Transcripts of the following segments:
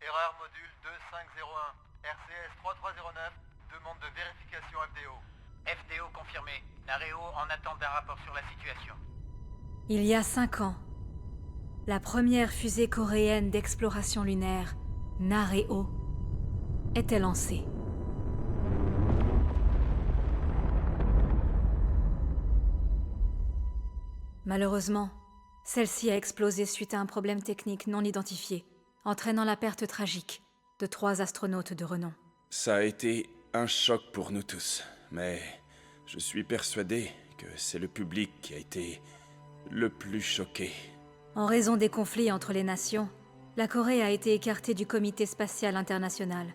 Erreur module 2501. RCS 3309. Demande de vérification FDO. FDO confirmé. Nareo en attente d'un rapport sur la situation. Il y a 5 ans, la première fusée coréenne d'exploration lunaire, Nareo, était lancée. Malheureusement, celle-ci a explosé suite à un problème technique non identifié, entraînant la perte tragique de 3 astronautes de renom. Ça a été un choc pour nous tous, mais je suis persuadé que c'est le public qui a été le plus choqué. En raison des conflits entre les nations, la Corée a été écartée du Comité spatial international.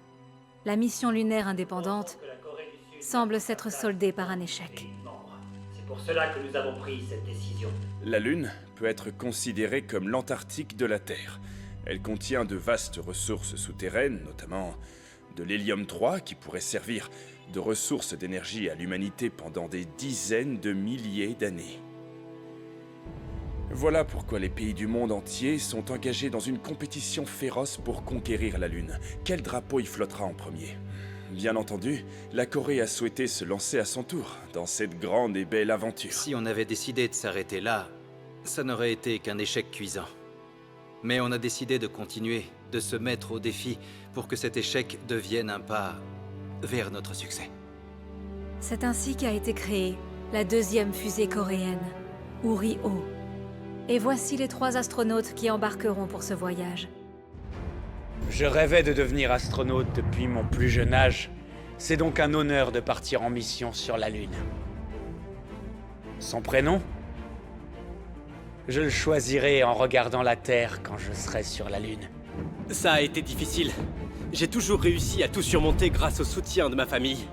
La mission lunaire indépendante semble s'être soldée par un échec. C'est pour cela que nous avons pris cette décision. La Lune peut être considérée comme l'Antarctique de la Terre. Elle contient de vastes ressources souterraines, notamment de l'hélium-3 qui pourrait servir de ressource d'énergie à l'humanité pendant des dizaines de milliers d'années. Voilà pourquoi les pays du monde entier sont engagés dans une compétition féroce pour conquérir la Lune. Quel drapeau y flottera en premier ? Bien entendu, la Corée a souhaité se lancer à son tour dans cette grande et belle aventure. Si on avait décidé de s'arrêter là, ça n'aurait été qu'un échec cuisant. Mais on a décidé de continuer, de se mettre au défi pour que cet échec devienne un pas vers notre succès. C'est ainsi qu'a été créée la deuxième fusée coréenne, Uri-oh. Et voici les 3 astronautes qui embarqueront pour ce voyage. Je rêvais de devenir astronaute depuis mon plus jeune âge. C'est donc un honneur de partir en mission sur la Lune. Son prénom ? Je le choisirai en regardant la Terre quand je serai sur la Lune. Ça a été difficile. J'ai toujours réussi à tout surmonter grâce au soutien de ma famille.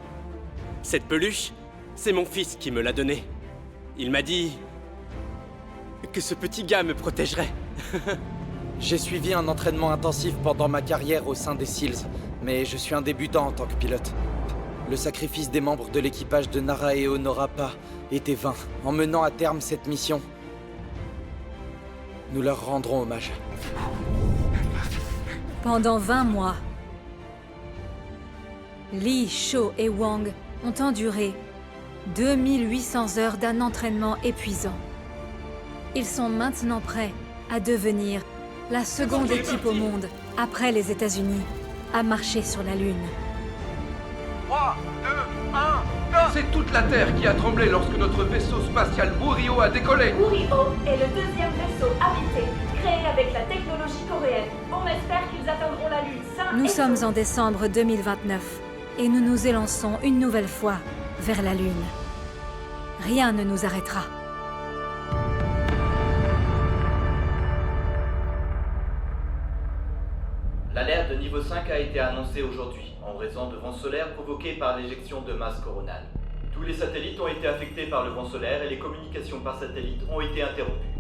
Cette peluche, c'est mon fils qui me l'a donnée. Il m'a dit que ce petit gars me protégerait. J'ai suivi un entraînement intensif pendant ma carrière au sein des SEALs, mais je suis un débutant en tant que pilote. Le sacrifice des membres de l'équipage de Nareo n'aura pas été vain. En menant à terme cette mission, nous leur rendrons hommage. Pendant 20 mois, Lee, Cho et Wang ont enduré 2800 heures d'un entraînement épuisant. Ils sont maintenant prêts à devenir la seconde équipe au monde, après les États-Unis, à marcher sur la Lune. 3, 2, 1, go! C'est toute la Terre qui a tremblé lorsque notre vaisseau spatial Uri-oh a décollé. Uri-oh est le deuxième vaisseau habité, créé avec la technologie coréenne. On espère qu'ils atteindront la Lune sains Nous et sommes saufs. en décembre 2029 et nous nous élançons une nouvelle fois vers la Lune. Rien ne nous arrêtera. L'alerte de niveau 5 a été annoncée aujourd'hui, en raison de vents solaires provoqués par l'éjection de masse coronale. Tous les satellites ont été affectés par le vent solaire et les communications par satellite ont été interrompues.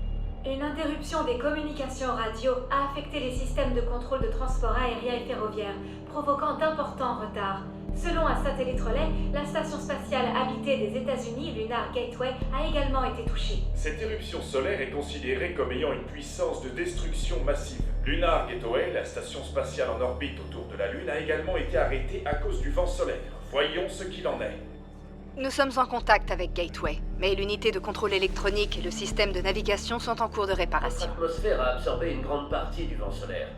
Une interruption des communications radio a affecté les systèmes de contrôle de transport aérien et ferroviaire, provoquant d'importants retards. Selon un satellite relais, la station spatiale habitée des États-Unis, Lunar Gateway, a également été touchée. Cette éruption solaire est considérée comme ayant une puissance de destruction massive. Lunar Gateway, la station spatiale en orbite autour de la Lune, a également été arrêtée à cause du vent solaire. Voyons ce qu'il en est. Nous sommes en contact avec Gateway, mais l'unité de contrôle électronique et le système de navigation sont en cours de réparation. Notre atmosphère a absorbé une grande partie du vent solaire.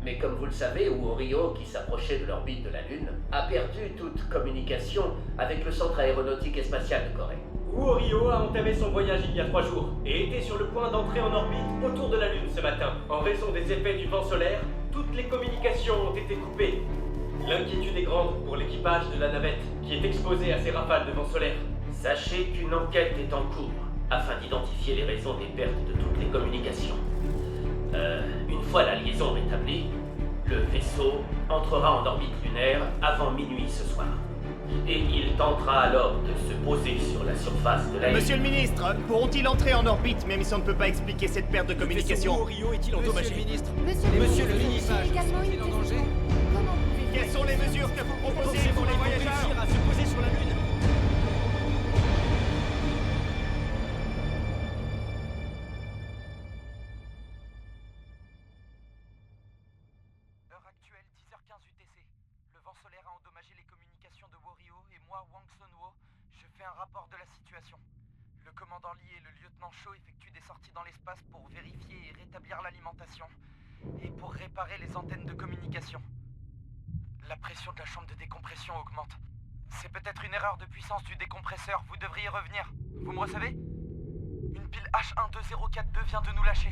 Mais comme vous le savez, Uri-oh, qui s'approchait de l'orbite de la Lune, a perdu toute communication avec le centre aéronautique et spatial de Corée. Uri-oh a entamé son voyage il y a 3 jours et était sur le point d'entrer en orbite autour de la Lune ce matin. En raison des effets du vent solaire, toutes les communications ont été coupées. L'inquiétude est grande pour l'équipage de la navette qui est exposé à ces rafales de vent solaire. Sachez qu'une enquête est en cours afin d'identifier les raisons des pertes de toutes les communications. Une fois la liaison rétablie, le vaisseau entrera en orbite lunaire avant minuit ce soir. Et il tentera alors de se poser sur la surface de la Lune. Monsieur le ministre, pourront-ils entrer en orbite même si on ne peut pas expliquer cette perte de communication? Uri-oh est-il endommagé? Monsieur le ministre, également une en danger? Quelles sont les mesures que vous proposez pour les voyageurs? réussir à se poser sur la Lune? Heure actuelle Le vent solaire a endommagé les communications de Wario et moi, Wang Sunwo, je fais un rapport de la situation. Le commandant Lee et le lieutenant Shaw effectuent des sorties dans l'espace pour vérifier et rétablir l'alimentation. Et pour réparer les antennes de communication. La pression de la chambre de décompression augmente. C'est peut-être une erreur de puissance du décompresseur, vous devriez revenir. Vous me recevez? Une pile H12042 vient de nous lâcher.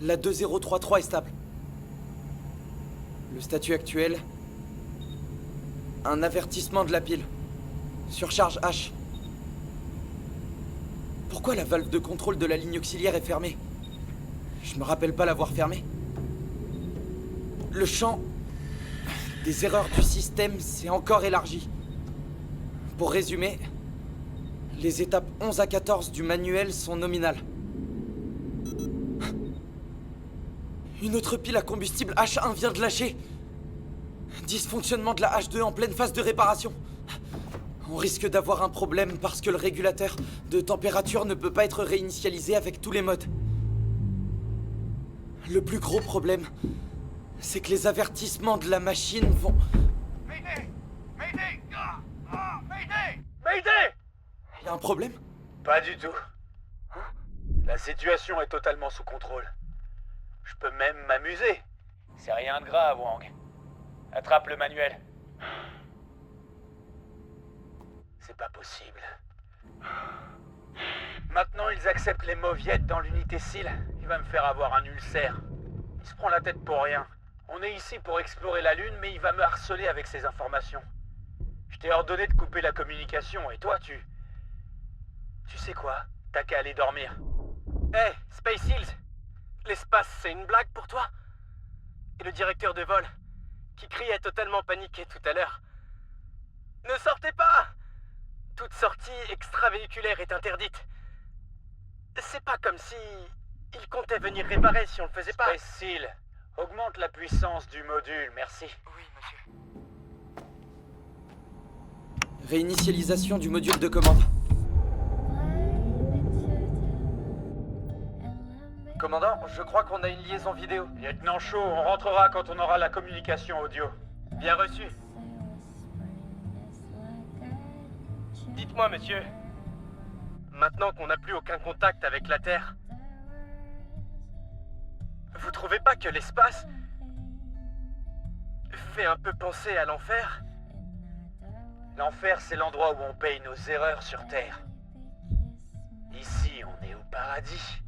La 2033 est stable. Le statut actuel... Un avertissement de la pile. Surcharge H. Pourquoi la valve de contrôle de la ligne auxiliaire est fermée? Je me rappelle pas l'avoir fermée. Le champ des erreurs du système s'est encore élargi. Pour résumer, les étapes 11 à 14 du manuel sont nominales. Une autre pile à combustible H1 vient de lâcher. Dysfonctionnement de la H2 en pleine phase de réparation. On risque d'avoir un problème parce que le régulateur de température ne peut pas être réinitialisé avec tous les modes. Le plus gros problème, c'est que les avertissements de la machine vont... Mayday! Mayday! Mayday! Mayday! Y a un problème? Pas du tout. La situation est totalement sous contrôle. Je peux même m'amuser. C'est rien de grave, Wang. Attrape le manuel. C'est pas possible. Maintenant, ils acceptent les mauviettes dans l'unité SEAL. Il va me faire avoir un ulcère. Il se prend la tête pour rien. On est ici pour explorer la Lune, mais il va me harceler avec ses informations. Je t'ai ordonné de couper la communication, et toi, tu sais quoi? T'as qu'à aller dormir. Hey, Space Seals! L'espace, c'est une blague pour toi? Et le directeur de vol, qui criait totalement paniqué tout à l'heure. Ne sortez pas! Toute sortie extravéhiculaire est interdite. C'est pas comme si... il comptait venir réparer si on le faisait pas. Space Seal, augmente la puissance du module, merci. Oui, monsieur. Réinitialisation du module de commande. Commandant, je crois qu'on a une liaison vidéo. Lieutenant Shaw, on rentrera quand on aura la communication audio. Bien reçu. Dites-moi, monsieur. Maintenant qu'on n'a plus aucun contact avec la Terre, vous trouvez pas que l'espace fait un peu penser à l'enfer? L'enfer, c'est l'endroit où on paye nos erreurs sur Terre. Ici, on est au paradis.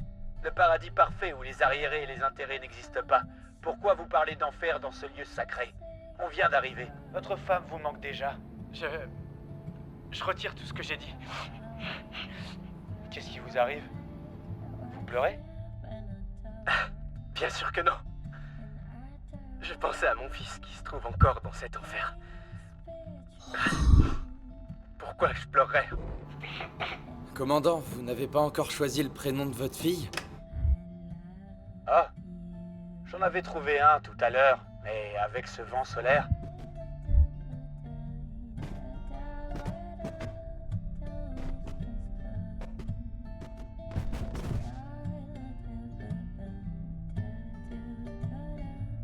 Le paradis parfait où les arriérés et les intérêts n'existent pas. Pourquoi vous parlez d'enfer dans ce lieu sacré? On vient d'arriver. Votre femme vous manque déjà. Je retire tout ce que j'ai dit. Qu'est-ce qui vous arrive? Vous pleurez? Bien sûr que non. Je pensais à mon fils qui se trouve encore dans cet enfer. Pourquoi je pleurerais? Commandant, vous n'avez pas encore choisi le prénom de votre fille? Ah, j'en avais trouvé un tout à l'heure, mais avec ce vent solaire...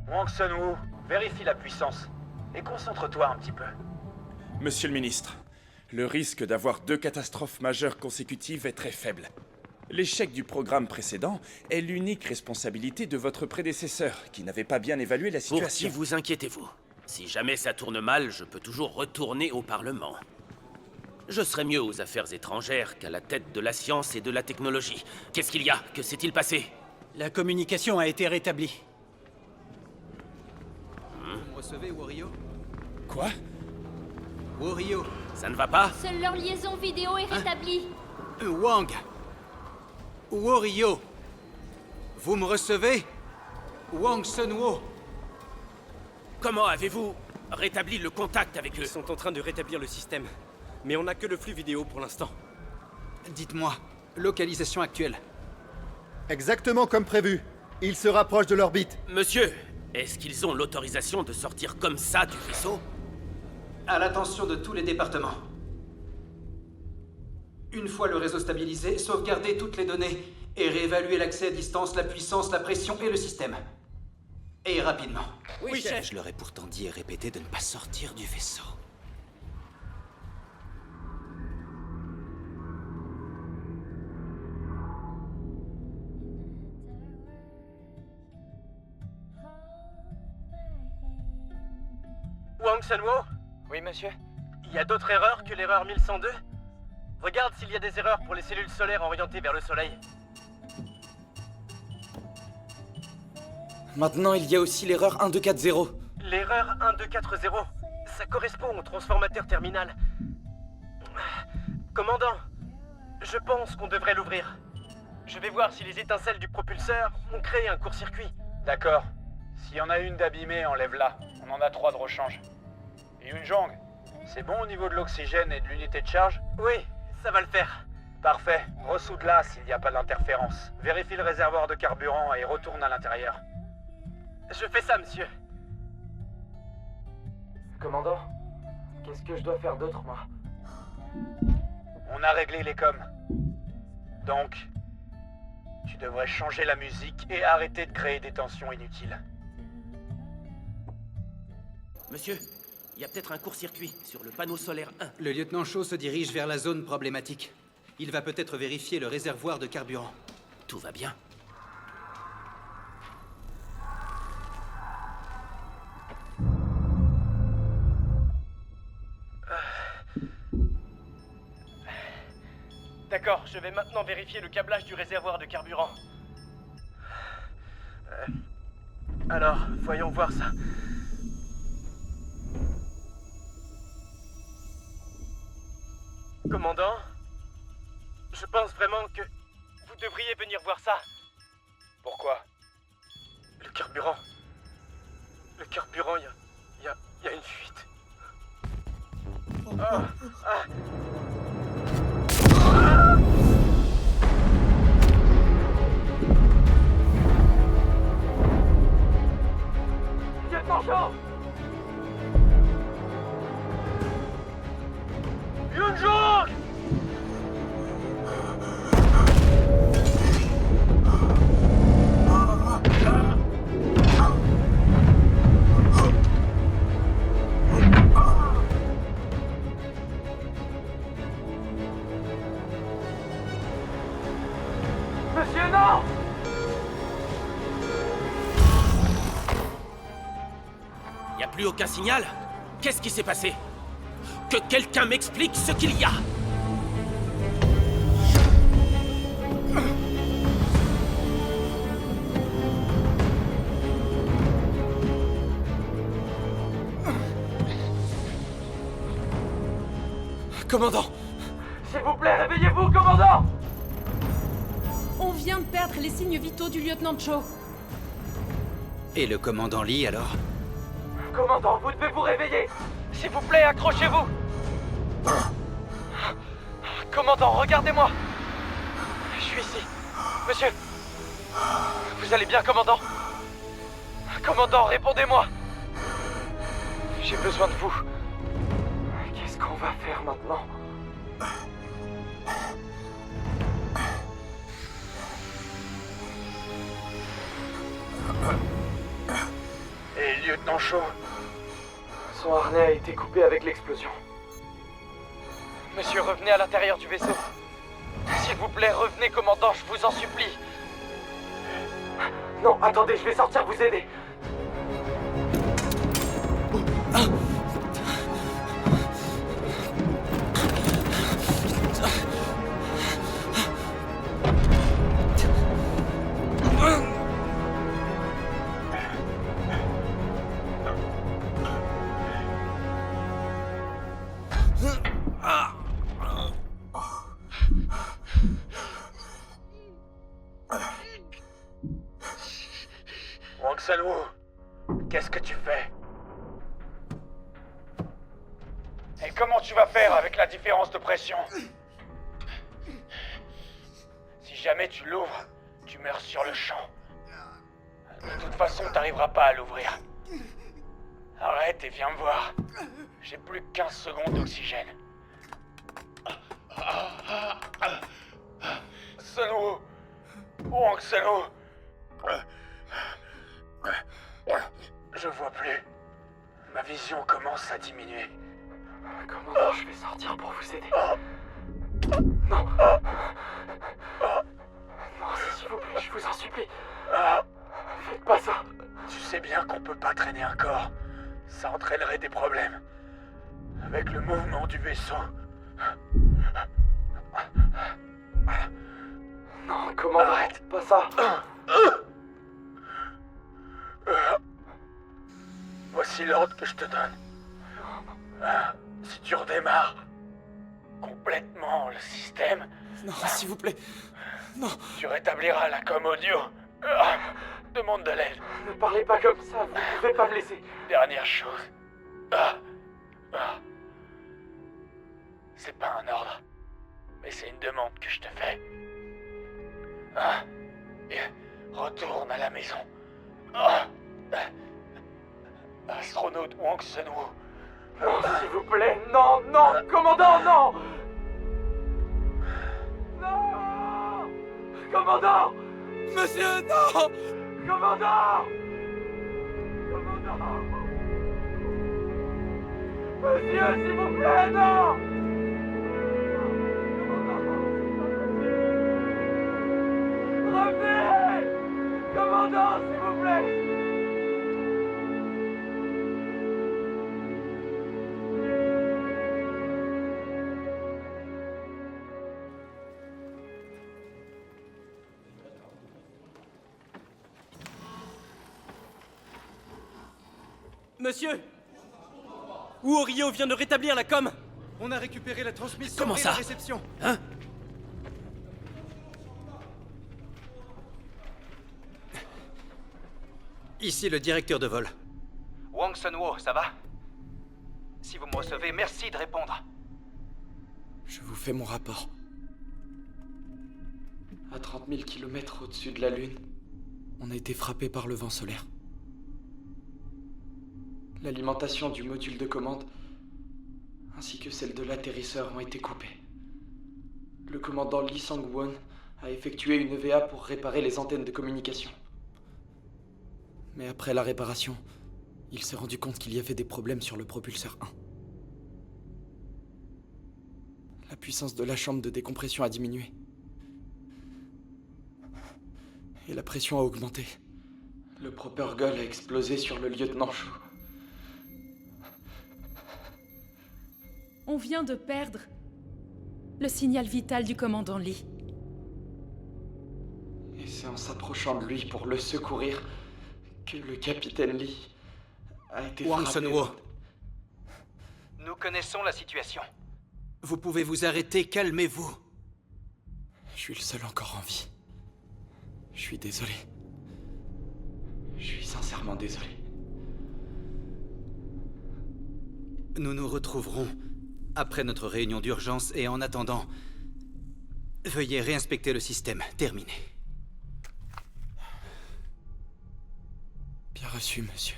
Wang Sunwo, vérifie la puissance et concentre-toi un petit peu. Monsieur le ministre, le risque d'avoir 2 catastrophes majeures consécutives est très faible. L'échec du programme précédent est l'unique responsabilité de votre prédécesseur, qui n'avait pas bien évalué la situation. Pour qui vous inquiétez-vous? Si jamais ça tourne mal, je peux toujours retourner au Parlement. Je serai mieux aux affaires étrangères qu'à la tête de la science et de la technologie. Qu'est-ce qu'il y a? Que s'est-il passé? La communication a été rétablie. Vous me recevez, Wario? Quoi? Wario! Ça ne va pas? Seule leur liaison vidéo est rétablie. Wang! Wario! Vous me recevez? Wang Sunwo! Comment avez-vous rétabli le contact avec eux? Ils sont en train de rétablir le système. Mais on n'a que le flux vidéo pour l'instant. Dites-moi, localisation actuelle. Exactement comme prévu. Ils se rapprochent de l'orbite. Monsieur, est-ce qu'ils ont l'autorisation de sortir comme ça du vaisseau? À l'attention de tous les départements. Une fois le réseau stabilisé, sauvegardez toutes les données et réévaluez l'accès à distance, la puissance, la pression et le système. Et rapidement. Oui, chef. Je leur ai pourtant dit et répété de ne pas sortir du vaisseau. Wang Sanwo? Oui, monsieur. Il y a d'autres erreurs que l'erreur 1102? Regarde s'il y a des erreurs pour les cellules solaires orientées vers le Soleil. Maintenant, il y a aussi l'erreur 1240. L'erreur 1240, ça correspond au transformateur terminal. Commandant, je pense qu'on devrait l'ouvrir. Je vais voir si les étincelles du propulseur ont créé un court-circuit. D'accord. S'il y en a une d'abîmée, enlève-la. On en a 3 de rechange. Et une jongue. C'est bon au niveau de l'oxygène et de l'unité de charge? Oui, ça va le faire. Parfait. Ressoude-la s'il n'y a pas d'interférence. Vérifie le réservoir de carburant et retourne à l'intérieur. Je fais ça, monsieur. Commandant, qu'est-ce que je dois faire d'autre, moi? On a réglé les coms. Donc, tu devrais changer la musique et arrêter de créer des tensions inutiles. Monsieur, il y a peut-être un court-circuit sur le panneau solaire 1. Le lieutenant Shaw se dirige vers la zone problématique. Il va peut-être vérifier le réservoir de carburant. Tout va bien. D'accord, je vais maintenant vérifier le câblage du réservoir de carburant. Alors, voyons voir ça. Commandant, je pense vraiment que vous devriez venir voir ça. Pourquoi? Le carburant. Le carburant, il y a une fuite. Ah, ah. Lieutenant Shaw! Une jonque! Monsieur, non! Y a plus aucun signal? Qu'est-ce qui s'est passé? Que quelqu'un m'explique ce qu'il y a! Commandant! S'il vous plaît, réveillez-vous, commandant! On vient de perdre les signes vitaux du lieutenant Cho. Et le commandant Lee, alors? Commandant, vous devez vous réveiller! S'il vous plaît, accrochez-vous! Commandant, regardez-moi! Je suis ici. Monsieur! Vous allez bien, commandant? Commandant, répondez-moi! J'ai besoin de vous. Qu'est-ce qu'on va faire maintenant? Et lieutenant Shaw? Son harnais a été coupé avec l'explosion. Monsieur, revenez à l'intérieur du vaisseau. S'il vous plaît, revenez, commandant, je vous en supplie. Non, attendez, je vais sortir vous aider. Wang Sanwo, qu'est-ce que tu fais? Et comment tu vas faire avec la différence de pression? Si jamais tu l'ouvres, tu meurs sur le champ. De toute façon, t'arriveras pas à l'ouvrir. Arrête et viens me voir. J'ai plus que 15 secondes d'oxygène. Sanwo! Wang Sanwo! Je vois plus. Ma vision commence à diminuer. Comment je vais sortir pour vous aider? Non. Non, s'il vous plaît, je vous en supplie. Faites pas ça. Tu sais bien qu'on peut pas traîner un corps. Ça entraînerait des problèmes. Avec le mouvement du vaisseau. Non, commandant, arrête pas ça. Voici l'ordre que je te donne. Si tu redémarres complètement le système... Non, s'il vous plaît. Non. Tu rétabliras la com audio. Demande de l'aide. Ne parlez pas comme ça, vous ne pouvez pas me laisser. Dernière chose. C'est pas un ordre, mais c'est une demande que je te fais. Retourne à la maison. Astronaute Wang Sunwoo. Non, s'il vous plaît, non, non, commandant, non. Non. Commandant. Monsieur, non. Commandant. Commandant. Monsieur, s'il vous plaît, non. Revenez. Commandant, s'il vous plaît. Monsieur! Uorio vient de rétablir la com! On a récupéré la transmission. Comment et ça? la réception. Hein? Ici le directeur de vol. Wang Sunwoo, ça va? Si vous me recevez, merci de répondre. Je vous fais mon rapport. À 30 000 km au-dessus de la Lune, on a été frappé par le vent solaire. L'alimentation du module de commande, ainsi que celle de l'atterrisseur, ont été coupées. Le commandant Lee Sang-won a effectué une EVA pour réparer les antennes de communication. Mais après la réparation, il s'est rendu compte qu'il y avait des problèmes sur le propulseur 1. La puissance de la chambre de décompression a diminué. Et la pression a augmenté. Le propergol a explosé sur le lieutenant Shu. On vient de perdre le signal vital du commandant Lee. Et c'est en s'approchant de lui pour le secourir que le capitaine Lee a été Wang frappé. Sunwoo, Nous connaissons la situation. vous pouvez vous arrêter, calmez-vous. Je suis le seul encore en vie. Je suis désolé. Je suis sincèrement désolé. Nous nous retrouverons après notre réunion d'urgence et en attendant, veuillez réinspecter le système. Terminé. Bien reçu, monsieur.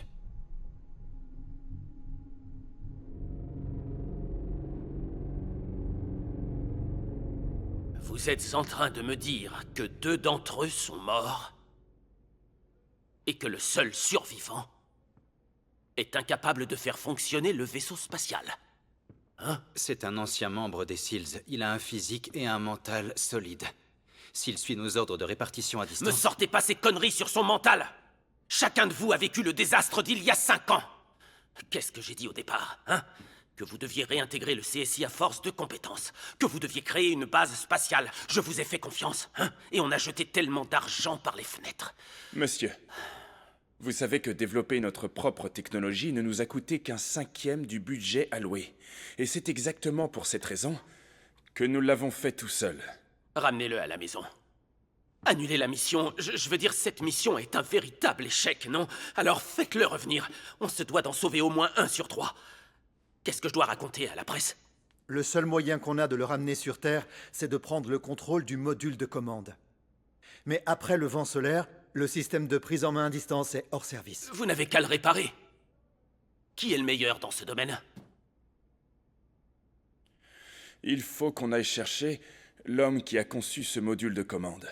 Vous êtes en train de me dire que 2 d'entre eux sont morts et que le seul survivant est incapable de faire fonctionner le vaisseau spatial. Hein? C'est un ancien membre des SEALs. Il a un physique et un mental solide. S'il suit nos ordres de répartition à distance... Me sortez pas ces conneries sur son mental! Chacun de vous a vécu le désastre d'il y a 5 ans! Qu'est-ce que j'ai dit au départ, hein? Que vous deviez réintégrer le CSI à force de compétences, que vous deviez créer une base spatiale. Je vous ai fait confiance, hein? Et on a jeté tellement d'argent par les fenêtres. Monsieur, vous savez que développer notre propre technologie ne nous a coûté qu'un 5e du budget alloué. Et c'est exactement pour cette raison que nous l'avons fait tout seul. Ramenez-le à la maison. Annulez la mission. Je veux dire, cette mission est un véritable échec, non? Alors faites-le revenir. On se doit d'en sauver au moins 1 sur 3. Qu'est-ce que je dois raconter à la presse? Le seul moyen qu'on a de le ramener sur Terre, c'est de prendre le contrôle du module de commande. Mais après le vent solaire, le système de prise en main à distance est hors service. Vous n'avez qu'à le réparer. Qui est le meilleur dans ce domaine? Il faut qu'on aille chercher l'homme qui a conçu ce module de commande.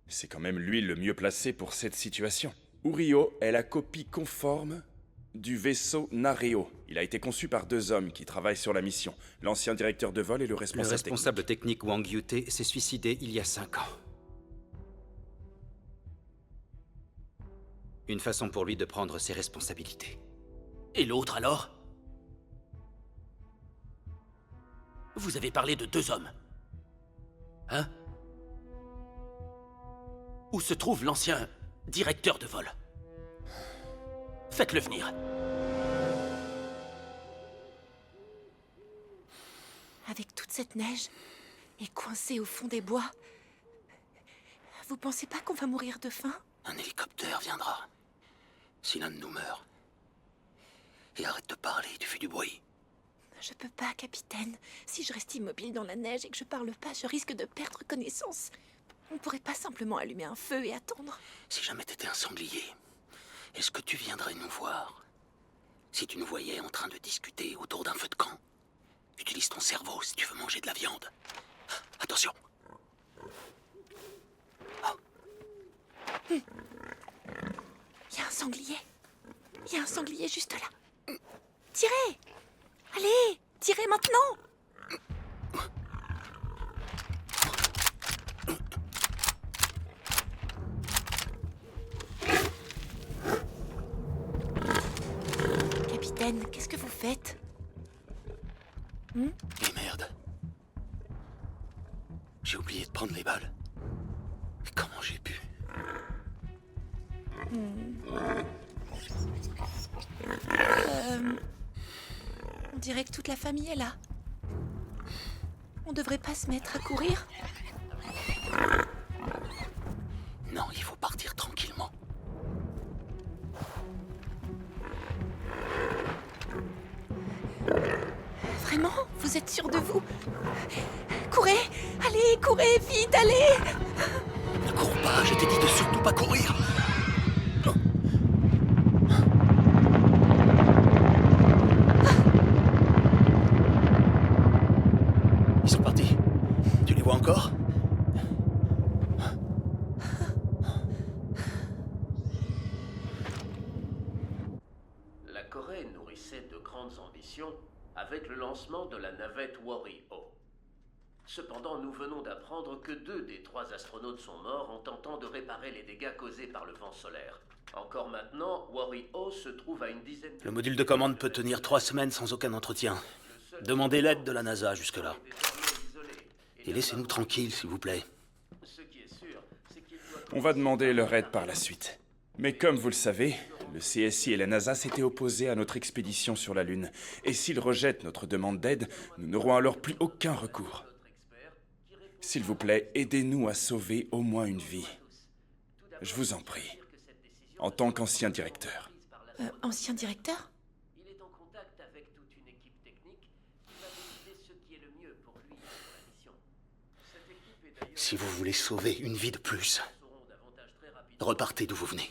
C'est quand même lui le mieux placé pour cette situation. Uriho est la copie conforme du vaisseau Nareo. Il a été conçu par 2 hommes qui travaillent sur la mission. L'ancien directeur de vol et le responsable technique Wang Yute s'est suicidé il y a 5 ans. Une façon pour lui de prendre ses responsabilités. Et l'autre alors? Vous avez parlé de 2 hommes. Hein? Où se trouve l'ancien directeur de vol? Faites-le venir. Avec toute cette neige, et coincé au fond des bois, vous pensez pas qu'on va mourir de faim? Un hélicoptère viendra. Si l'un de nous meurt. Et arrête de parler, tu fais du bruit. Je peux pas, capitaine. Si je reste immobile dans la neige et que je parle pas, je risque de perdre connaissance. On pourrait pas simplement allumer un feu et attendre. Si jamais t'étais un sanglier, est-ce que tu viendrais nous voir? Si tu nous voyais en train de discuter autour d'un feu de camp? Utilise ton cerveau si tu veux manger de la viande. Attention. Il y a un sanglier. Il y a un sanglier juste là. Tirez! Allez! Tirez maintenant! Capitaine, qu'est-ce que vous faites? Et merde. J'ai oublié de prendre les balles. Comment j'ai pu? On dirait que toute la famille est là. On devrait pas se mettre à courir? Non, il faut partir tranquillement. Vraiment? Vous êtes sûr de vous? Courez! Allez, courez, vite, allez! Ne cours pas, je t'ai dit de surtout pas courir. Ils sont partis. Tu les vois encore? La Corée nourrissait de grandes ambitions avec le lancement de la navette Wari-Oh. Cependant, nous venons d'apprendre que 2 des 3 astronautes sont morts en tentant de réparer les dégâts causés par le vent solaire. Encore maintenant, Wari-Oh se trouve à une dizaine de... Le module de commande peut tenir 3 semaines sans aucun entretien. Demandez l'aide de la NASA jusque-là. Et laissez-nous tranquilles, s'il vous plaît. On va demander leur aide par la suite. Mais comme vous le savez, le CSI et la NASA s'étaient opposés à notre expédition sur la Lune. Et s'ils rejettent notre demande d'aide, nous n'aurons alors plus aucun recours. S'il vous plaît, aidez-nous à sauver au moins une vie. Je vous en prie. En tant qu'ancien directeur. Ancien directeur? Il est en contact avec toute une équipe technique qui va décider ce qui est le mieux pour lui et pour la mission. Cette équipe est d'ailleurs... Si vous voulez sauver une vie de plus, repartez d'où vous venez.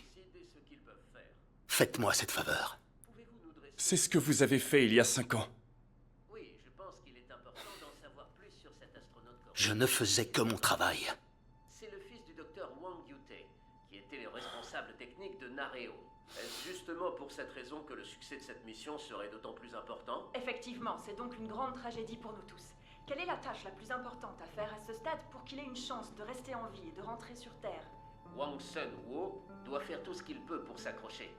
Faites-moi cette faveur. C'est ce que vous avez fait il y a 5 ans. Oui, je pense qu'il est important d'en savoir plus sur cet astronaute coréen. Je ne faisais que mon travail. C'est le fils du docteur Wang Yute, qui était le responsable technique de Nareo. Est-ce justement pour cette raison que le succès de cette mission serait d'autant plus important? Effectivement, c'est donc une grande tragédie pour nous tous. Quelle est la tâche la plus importante à faire à ce stade pour qu'il ait une chance de rester en vie et de rentrer sur Terre? Wang Sun-Wo doit faire tout ce qu'il peut pour s'accrocher.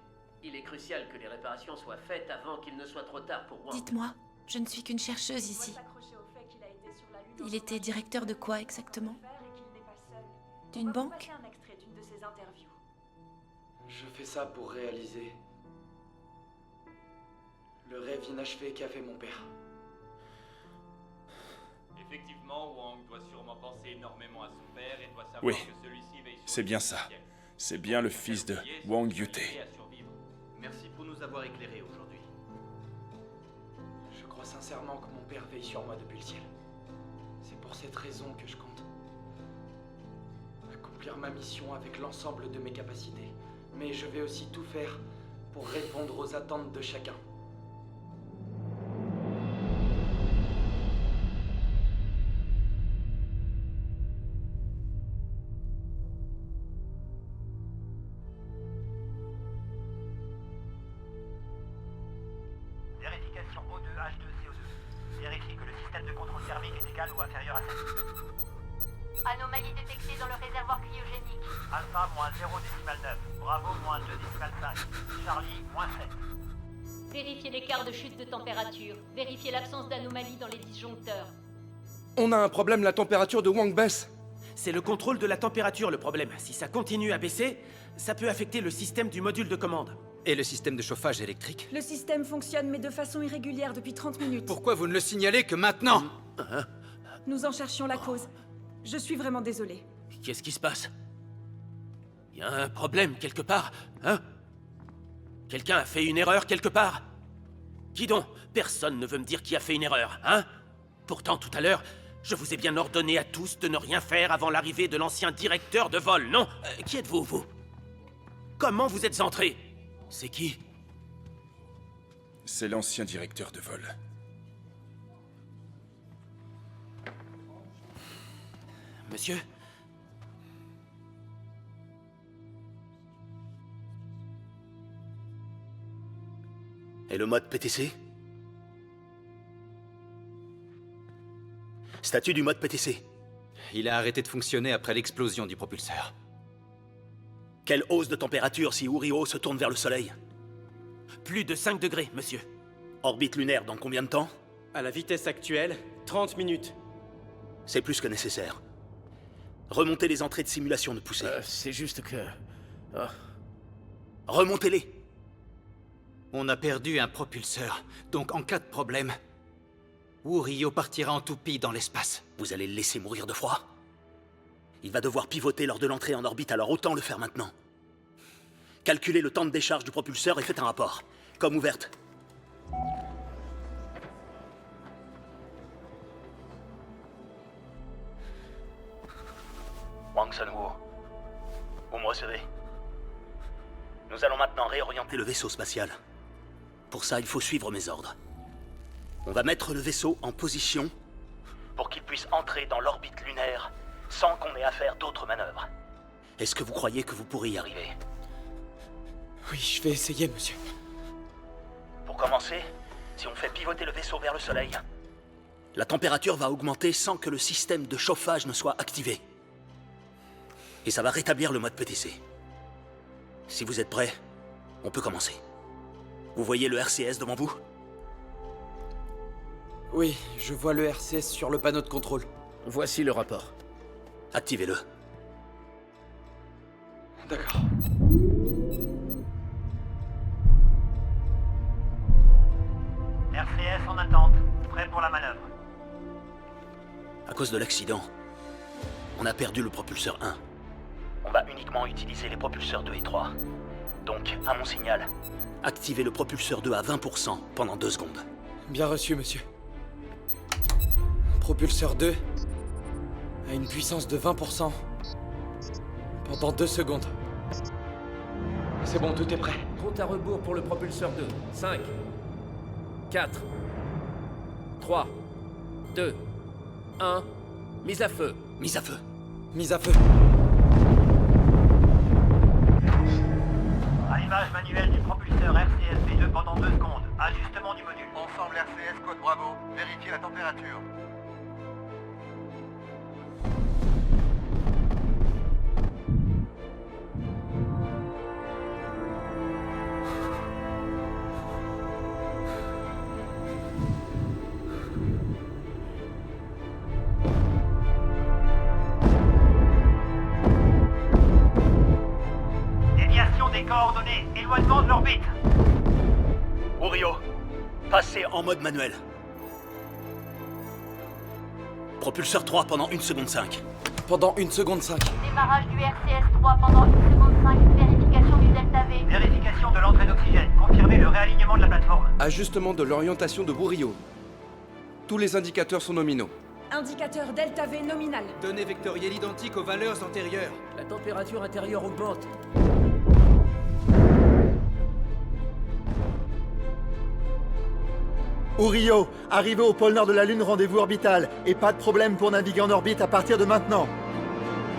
Il est crucial que les réparations soient faites avant qu'il ne soit trop tard pour Wang. Dites-moi, je ne suis qu'une chercheuse ici. Il était directeur de quoi exactement? D'une banque? Un extrait d'une de ses interviews. Je fais ça pour réaliser le rêve inachevé qu'a fait mon père. Effectivement, Wang doit sûrement penser énormément à son père et doit savoir Oui, que celui-ci veille sur c'est bien ça. C'est bien le fils de Wang Yute. Merci pour nous avoir éclairés aujourd'hui. Je crois sincèrement que mon père veille sur moi depuis le ciel. C'est pour cette raison que je compte accomplir ma mission avec l'ensemble de mes capacités. Mais je vais aussi tout faire pour répondre aux attentes de chacun. H2CO2. Vérifie que le système de contrôle thermique est égal ou inférieur à 7. Anomalie détectée dans le réservoir cryogénique. Alpha moins 0,9. Bravo moins 2,5. Charlie moins 7. Vérifiez l'écart de chute de température. Vérifiez l'absence d'anomalie dans les disjoncteurs. On a un problème, la température de Wang baisse. C'est le contrôle de la température le problème. Si ça continue à baisser, ça peut affecter le système du module de commande. Et le système de chauffage électrique? Le système fonctionne, mais de façon irrégulière depuis 30 minutes. Pourquoi vous ne le signalez que maintenant? Nous en cherchions la cause. Je suis vraiment désolée. Qu'est-ce qui se passe? Il y a un problème quelque part, hein? Quelqu'un a fait une erreur quelque part? Qui donc? Personne ne veut me dire qui a fait une erreur, hein? Pourtant, tout à l'heure, je vous ai bien ordonné à tous de ne rien faire avant l'arrivée de l'ancien directeur de vol, non? Qui êtes-vous, vous? Comment vous êtes entrés? C'est qui? C'est l'ancien directeur de vol. Monsieur? Et le mode PTC? Statut du mode PTC. Il a arrêté de fonctionner après l'explosion du propulseur. Quelle hausse de température si Uriho se tourne vers le Soleil? Plus de 5 degrés, monsieur. Orbite lunaire dans combien de temps? À la vitesse actuelle, 30 minutes. C'est plus que nécessaire. Remontez les entrées de simulation de poussée. C'est juste que... Oh. Remontez-les. On a perdu un propulseur, donc en cas de problème, Uriho partira en toupie dans l'espace. Vous allez le laisser mourir de froid? Il va devoir pivoter lors de l'entrée en orbite, alors autant le faire maintenant. Calculez le temps de décharge du propulseur et faites un rapport. Comme ouverte. Wang Sunwoo, vous me recevez? Nous allons maintenant réorienter le vaisseau spatial. Pour ça, il faut suivre mes ordres. On va mettre le vaisseau en position pour qu'il puisse entrer dans l'orbite lunaire sans qu'on ait à faire d'autres manœuvres. Est-ce que vous croyez que vous pourrez y arriver? Oui, je vais essayer, monsieur. Pour commencer, si on fait pivoter le vaisseau vers le Soleil, la température va augmenter sans que le système de chauffage ne soit activé. Et ça va rétablir le mode PTC. Si vous êtes prêts, on peut commencer. Vous voyez le RCS devant vous? Oui, je vois le RCS sur le panneau de contrôle. Voici le rapport. Activez-le. D'accord. RCS en attente. Prêt pour la manœuvre. À cause de l'accident, on a perdu le propulseur 1. On va uniquement utiliser les propulseurs 2 et 3. Donc, à mon signal, activez le propulseur 2 à 20% pendant 2 secondes. Bien reçu, monsieur. Propulseur 2 à une puissance de 20% pendant 2 secondes. C'est bon, tout est prêt. Compte à rebours pour le propulseur 2. 5, 4, 3, 2, 1, mise à feu. Mise à feu. Mise à feu. Allumage manuel du propulseur RCS-B2 pendant 2 secondes. Ajustement du module. Ensemble RCS, code Bravo. Vérifiez la température. Déviation des coordonnées. Éloignement de l'orbite. Uriho, passez en mode manuel. Propulseur 3 pendant 1 seconde 5. Pendant 1 seconde 5. Démarrage du RCS-3 pendant 1 seconde 5. Vérification du Delta V. Vérification de l'entrée d'oxygène. Confirmez le réalignement de la plateforme. Ajustement de l'orientation de Uriho. Tous les indicateurs sont nominaux. Indicateur Delta V nominal. Données vectorielles identiques aux valeurs antérieures. La température intérieure augmente. Uriho, arrivé au pôle nord de la Lune, rendez-vous orbital. Et pas de problème pour naviguer en orbite à partir de maintenant.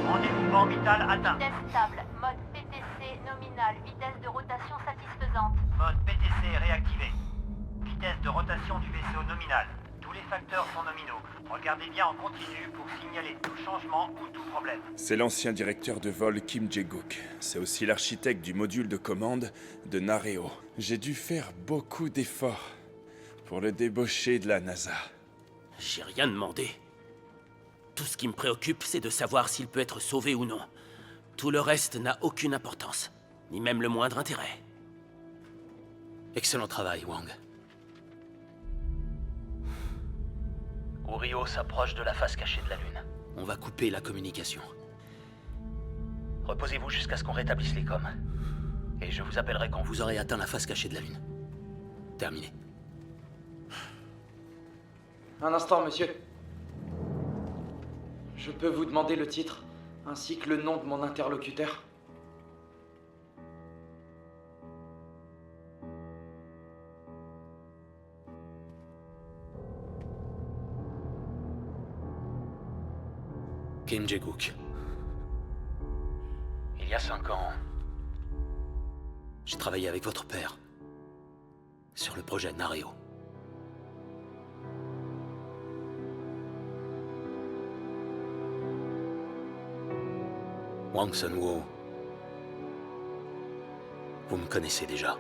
Rendez-vous orbital atteint. Vitesse stable. Mode PTC nominal. Vitesse de rotation satisfaisante. Mode PTC réactivé. vitesse de rotation du vaisseau nominale. Tous les facteurs sont nominaux. Regardez bien en continu pour signaler tout changement ou tout problème. C'est l'ancien directeur de vol Kim Jae-guk. C'est aussi l'architecte du module de commande de Nareo. J'ai dû faire beaucoup d'efforts pour le débaucher de la NASA. J'ai rien demandé. Tout ce qui me préoccupe, c'est de savoir s'il peut être sauvé ou non. Tout le reste n'a aucune importance, ni même le moindre intérêt. Excellent travail, Wang. Uriho s'approche de la face cachée de la Lune. On va couper la communication. Reposez-vous jusqu'à ce qu'on rétablisse les coms. Et je vous appellerai quand vous aurez atteint la face cachée de la Lune. Terminé. Un instant, monsieur. Je peux vous demander le titre, ainsi que le nom de mon interlocuteur? Kim Jae-guk. Il y a 5 ans, j'ai travaillé avec votre père sur le projet Nareo. Wang Sun-woo, vous me connaissez déjà.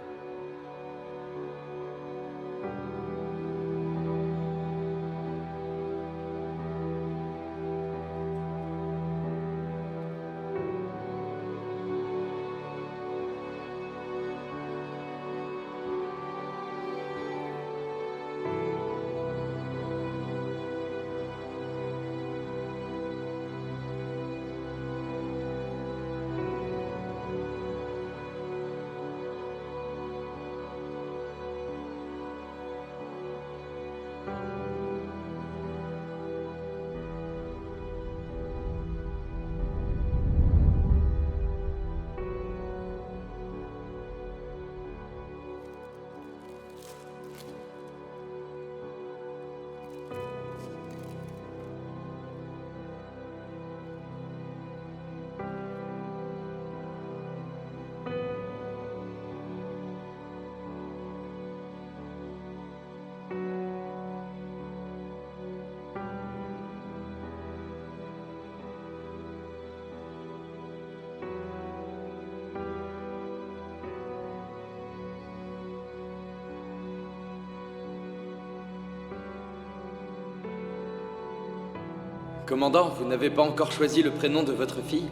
Commandant, vous n'avez pas encore choisi le prénom de votre fille?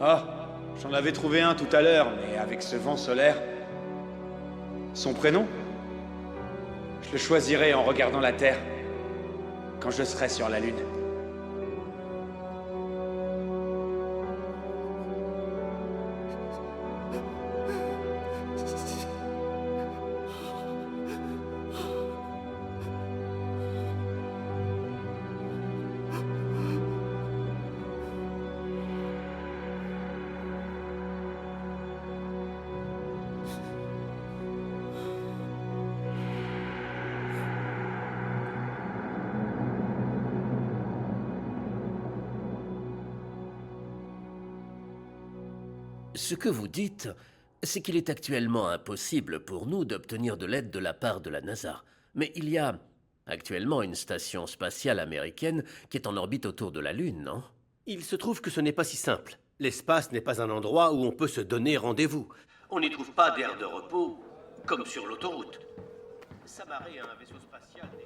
Ah, j'en avais trouvé un tout à l'heure, mais avec ce vent solaire... Son prénom? Je le choisirai en regardant la Terre, quand je serai sur la Lune. Ce que vous dites, c'est qu'il est actuellement impossible pour nous d'obtenir de l'aide de la part de la NASA. Mais il y a actuellement une station spatiale américaine qui est en orbite autour de la Lune, non? Il se trouve que ce n'est pas si simple. L'espace n'est pas un endroit où on peut se donner rendez-vous. On n'y trouve pas d'aire de repos, comme sur l'autoroute. S'amarrer à un vaisseau spatial détruit.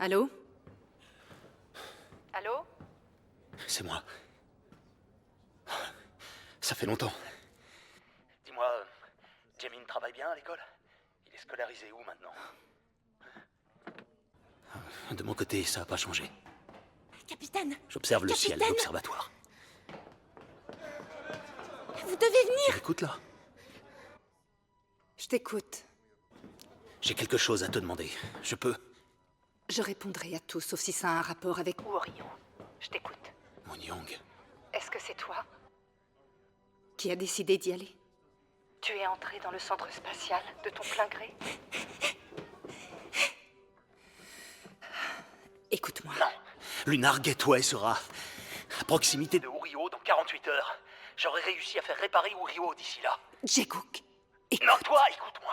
Allô? Allô? C'est moi. Ça fait longtemps. Dis-moi, Jamin travaille bien à l'école? Il est scolarisé où maintenant? De mon côté, ça n'a pas changé. Capitaine! J'observe le ciel de l'observatoire. Vous devez venir! Écoute là. Je t'écoute. J'ai quelque chose à te demander. Je peux? Je répondrai à tout, sauf si ça a un rapport avec Uriho. Je t'écoute. Mon-Young. Est-ce que c'est toi qui a décidé d'y aller? Tu es entré dans le centre spatial de ton plein gré? Écoute-moi. Non. Lunar Gateway sera à proximité de Uriho dans 48 heures, j'aurais réussi à faire réparer Wurio d'ici là. Jaegook, non, toi, écoute-moi.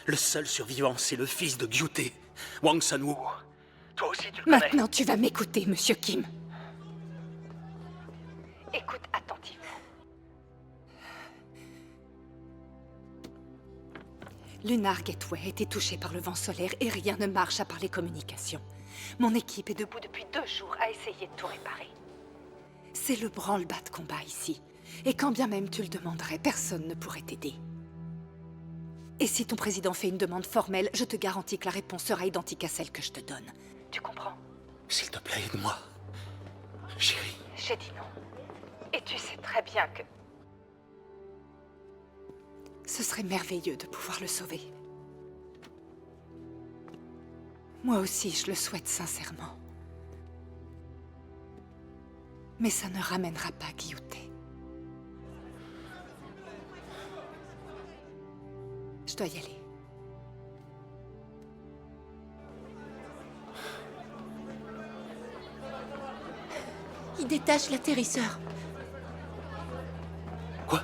Le seul survivant, c'est le fils de Gyute, Wang Sunwoo. Toi aussi, tu le connais. Maintenant, tu vas m'écouter, Monsieur Kim. Écoute attentivement. Lunar Gateway a été touché par le vent solaire et rien ne marche à part les communications. Mon équipe est debout depuis 2 jours à essayer de tout réparer. C'est le branle-bas de combat ici. Et quand bien même tu le demanderais, personne ne pourrait t'aider. Et si ton président fait une demande formelle, je te garantis que la réponse sera identique à celle que je te donne. Tu comprends? S'il te plaît, aide-moi. Chérie. J'ai dit non. Et tu sais très bien que... Ce serait merveilleux de pouvoir le sauver. Moi aussi, je le souhaite sincèrement. Mais ça ne ramènera pas Gyute. Je dois y aller. Il détache l'atterrisseur. Quoi?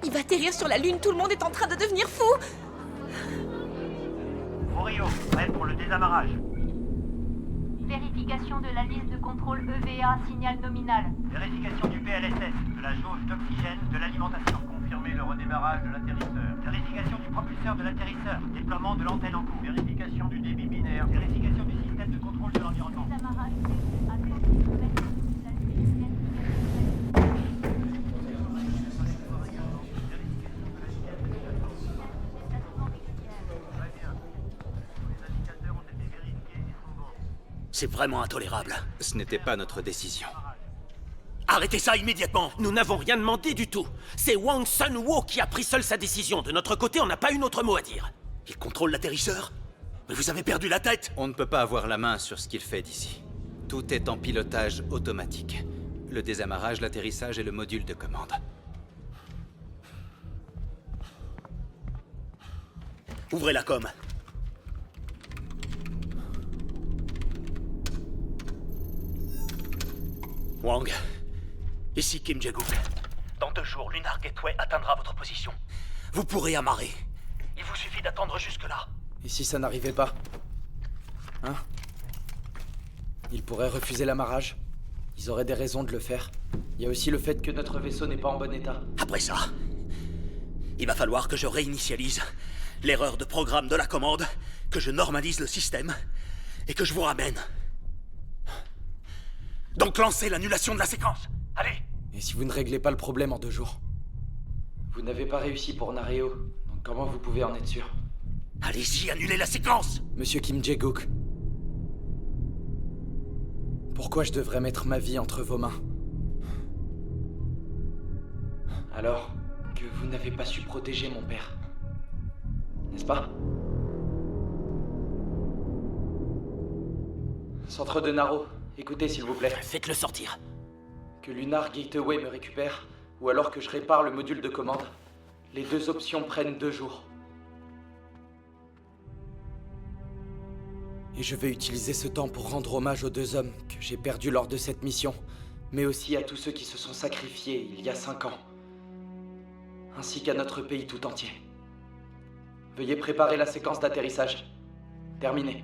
Il va atterrir sur la Lune, tout le monde est en train de devenir fou. Wurio, prêt pour le désamarrage. Vérification de la liste de contrôle EVA, signal nominal. Vérification du PLSS, de la jauge d'oxygène, de l'alimentation. Confirmer le redémarrage de l'atterrisseur. Vérification du propulseur de l'atterrisseur. Déploiement de l'antenne en cours. Vérification du débit binaire. Vérification du système de contrôle de l'environnement. Désamarrage C'est vraiment intolérable. Ce n'était pas notre décision. Arrêtez ça immédiatement! Nous n'avons rien demandé du tout. C'est Wang Sunwoo qui a pris seul sa décision. De notre côté, on n'a pas une autre mot à dire. Il contrôle l'atterrisseur? Mais vous avez perdu la tête! On ne peut pas avoir la main sur ce qu'il fait d'ici. Tout est en pilotage automatique. Le désamarrage, l'atterrissage et le module de commande. Ouvrez la com. Wang, ici Kim Jae-gook. Dans 2 jours, Lunar Gateway atteindra votre position. Vous pourrez amarrer. Il vous suffit d'attendre jusque-là. Et si ça n'arrivait pas? Hein? Ils pourraient refuser l'amarrage. Ils auraient des raisons de le faire. Il y a aussi le fait que notre vaisseau n'est pas en bon état. Après ça, il va falloir que je réinitialise l'erreur de programme de la commande, que je normalise le système, et que je vous ramène. Donc lancez l'annulation de la séquence. Allez! Et si vous ne réglez pas le problème en 2 jours? Vous n'avez pas réussi pour Nareo, donc comment vous pouvez en être sûr? Allez-y, annulez la séquence! Monsieur Kim Jae-gook. Pourquoi je devrais mettre ma vie entre vos mains? Alors que vous n'avez pas su protéger mon père. N'est-ce pas? Centre de Naro, écoutez s'il vous plaît. Faites-le sortir. Que Lunar Gateway me récupère, ou alors que je répare le module de commande. Les 2 options prennent 2 jours. Et je vais utiliser ce temps pour rendre hommage aux 2 hommes que j'ai perdus lors de cette mission, mais aussi à tous ceux qui se sont sacrifiés il y a 5 ans, ainsi qu'à notre pays tout entier. Veuillez préparer la séquence d'atterrissage. Terminé.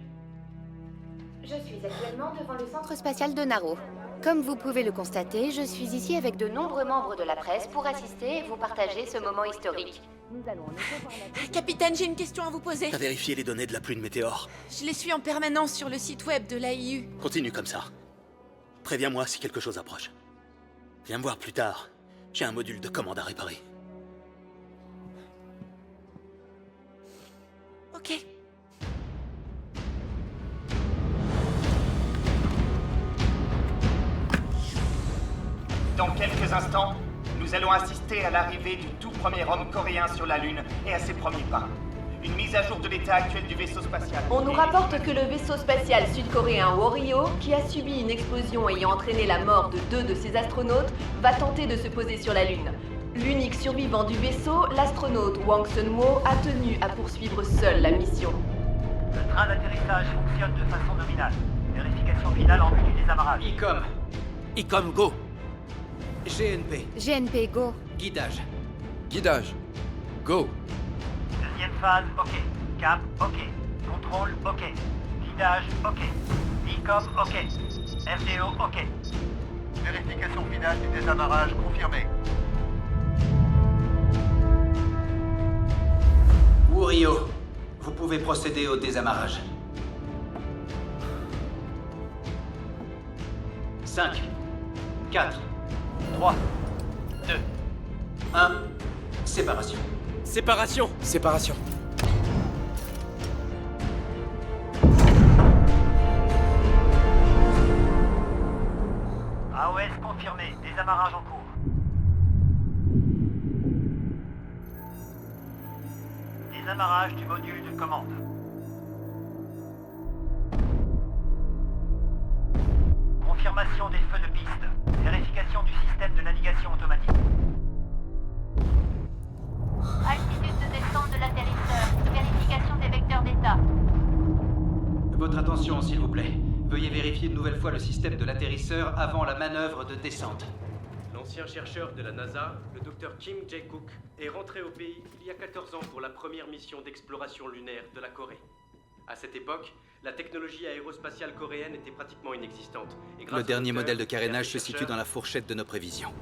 Je suis actuellement devant le centre spatial de Naro. Comme vous pouvez le constater, je suis ici avec de nombreux membres de la presse pour assister et vous partager ce moment historique. Nous allons en effet voir la... Capitaine, j'ai une question à vous poser. T'as vérifié les données de la pluie de météores? Je les suis en permanence sur le site web de l'AIU. Continue comme ça. Préviens-moi si quelque chose approche. Viens me voir plus tard. J'ai un module de commande à réparer. Ok. Dans quelques instants, nous allons assister à l'arrivée du tout premier homme coréen sur la Lune et à ses premiers pas. Une mise à jour de l'état actuel du vaisseau spatial. On nous rapporte que le vaisseau spatial sud-coréen Wurio, qui a subi une explosion ayant entraîné la mort de 2 de ses astronautes, va tenter de se poser sur la Lune. L'unique survivant du vaisseau, l'astronaute Wang Sunwoo, a tenu à poursuivre seul la mission. Le train d'atterrissage fonctionne de façon nominale. Vérification finale en vue du désamarrage. ICOM, ICOM, go. GNP. GNP, go. Guidage. Guidage. Go. Deuxième phase, ok. Cap, ok. Contrôle, ok. Guidage, ok. ICOM, ok. FDO, ok. Vérification finale du désamarrage confirmée. Wurio, vous pouvez procéder au désamarrage. 5, 4, 3, 2, 1, séparation. Séparation. Séparation. AOS confirmé, désamarrage en cours. Désamarrage du module de commande. Confirmation des feux de piste. Vérification du système de navigation automatique. Altitude de descente de l'atterrisseur. Vérification des vecteurs d'état. Votre attention, s'il vous plaît. Veuillez vérifier une nouvelle fois le système de l'atterrisseur avant la manœuvre de descente. L'ancien chercheur de la NASA, le Dr Kim Jae-kook, est rentré au pays il y a 14 ans pour la première mission d'exploration lunaire de la Corée. À cette époque, la technologie aérospatiale coréenne était pratiquement inexistante. Le dernier modèle de carénage se situe dans la fourchette de nos prévisions.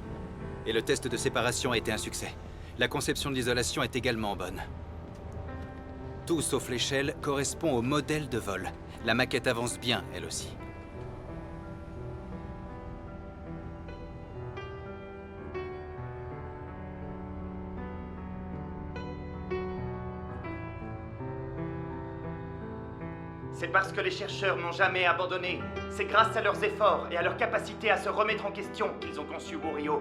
Et le test de séparation a été un succès. La conception de l'isolation est également bonne. Tout sauf l'échelle correspond au modèle de vol. La maquette avance bien, elle aussi. C'est parce que les chercheurs n'ont jamais abandonné. C'est grâce à leurs efforts et à leur capacité à se remettre en question qu'ils ont conçu Wurio.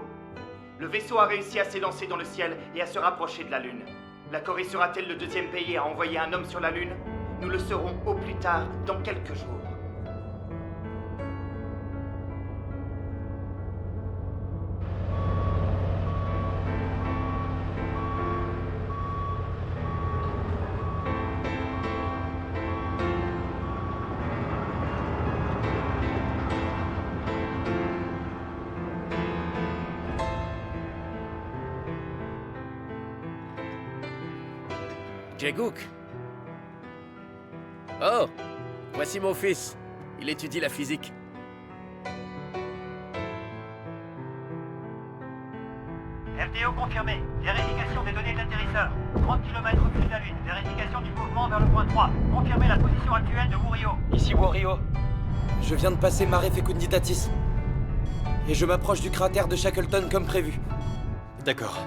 Le vaisseau a réussi à s'élancer dans le ciel et à se rapprocher de la Lune. La Corée sera-t-elle le deuxième pays à envoyer un homme sur la Lune? Nous le saurons au plus tard, dans quelques jours. Jae-kook. Oh, voici mon fils. Il étudie la physique. FDO confirmé. Vérification des données de l'atterrisseur. 30 km au-dessus de la Lune. Vérification du mouvement vers le point 3. Confirmez la position actuelle de Wurio. Ici Wurio. Je viens de passer Mare Fecunditatis. Et je m'approche du cratère de Shackleton comme prévu. D'accord.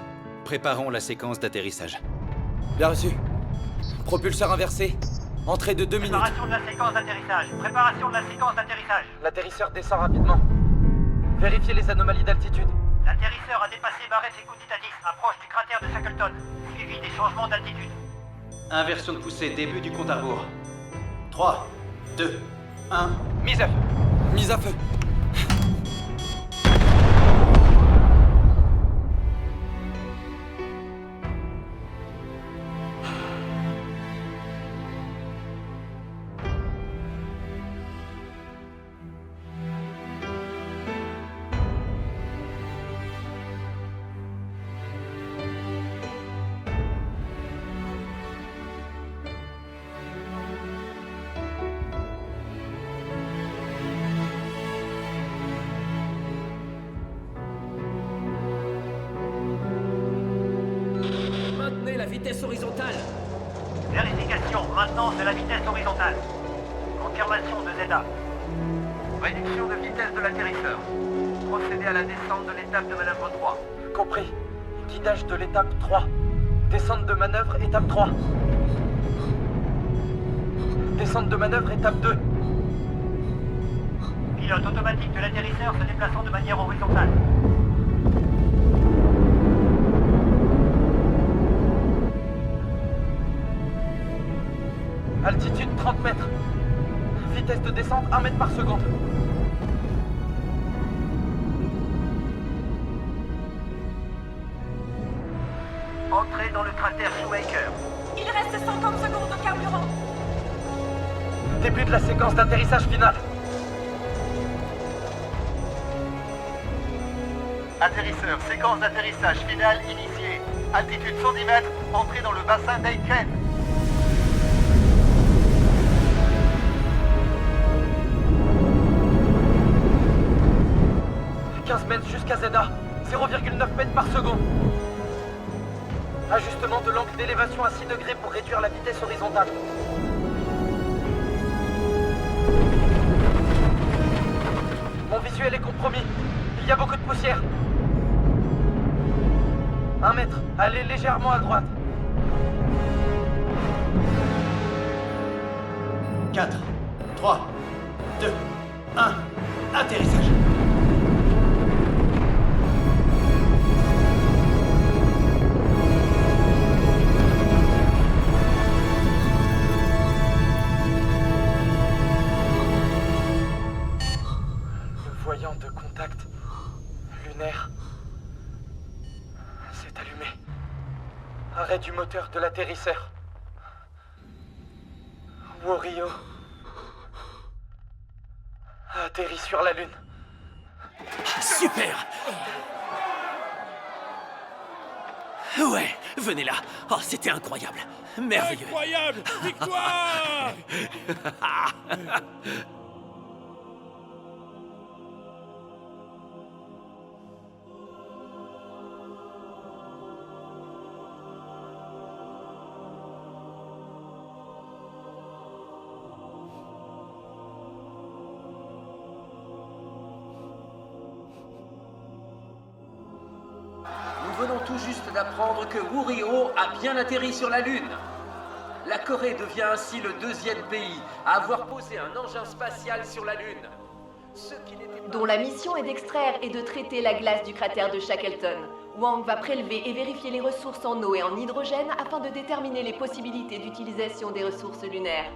Préparons la séquence d'atterrissage. Bien reçu. Propulseur inversé. Entrée de 2 minutes. Préparation de la séquence d'atterrissage. Préparation de la séquence d'atterrissage. L'atterrisseur descend rapidement. Vérifiez les anomalies d'altitude. L'atterrisseur a dépassé Mare Fecunditatis, approche du cratère de Shackleton, suivi des changements d'altitude. Inversion de poussée, début du compte à rebours. 3, 2, 1, mise à feu. Mise à feu. Maintenez la vitesse horizontale. Vérification, maintenant c'est la vitesse horizontale. Confirmation de Zeta. Réduction de vitesse de l'atterrisseur. Procédez à la descente de l'étape de manœuvre 3. Compris. Guidage de l'étape 3. Descente de manœuvre étape 3. Descente de manœuvre étape 2. Pilote automatique de l'atterrisseur se déplaçant de manière horizontale. Altitude 30 mètres. Vitesse de descente 1 mètre par seconde. Entrée dans le cratère Shoemaker. Il reste 50 secondes de carburant. Début de la séquence d'atterrissage finale. Atterrisseur, séquence d'atterrissage finale initiée. Altitude 110 mètres, entrée dans le bassin d'Aiken. « 15 mètres jusqu'à Zeta, 0,9 mètres par seconde. Ajustement de l'angle d'élévation à 6 degrés pour réduire la vitesse horizontale. Mon visuel est compromis. Il y a beaucoup de poussière. 1 mètre. Allez légèrement à droite. 4, 3, 2, 1, atterrissage. Voyant de contact lunaire s'est allumé. Arrêt du moteur de l'atterrisseur. Wario a atterri sur la Lune. Super! Ouais, venez là. Oh, c'était incroyable. Merveilleux. Incroyable! Victoire! Nous venons tout juste d'apprendre que Wario a bien atterri sur la Lune. La Corée devient ainsi le 2e pays à avoir posé un engin spatial sur la Lune. Dont la mission est d'extraire et de traiter la glace du cratère de Shackleton. Wang va prélever et vérifier les ressources en eau et en hydrogène afin de déterminer les possibilités d'utilisation des ressources lunaires.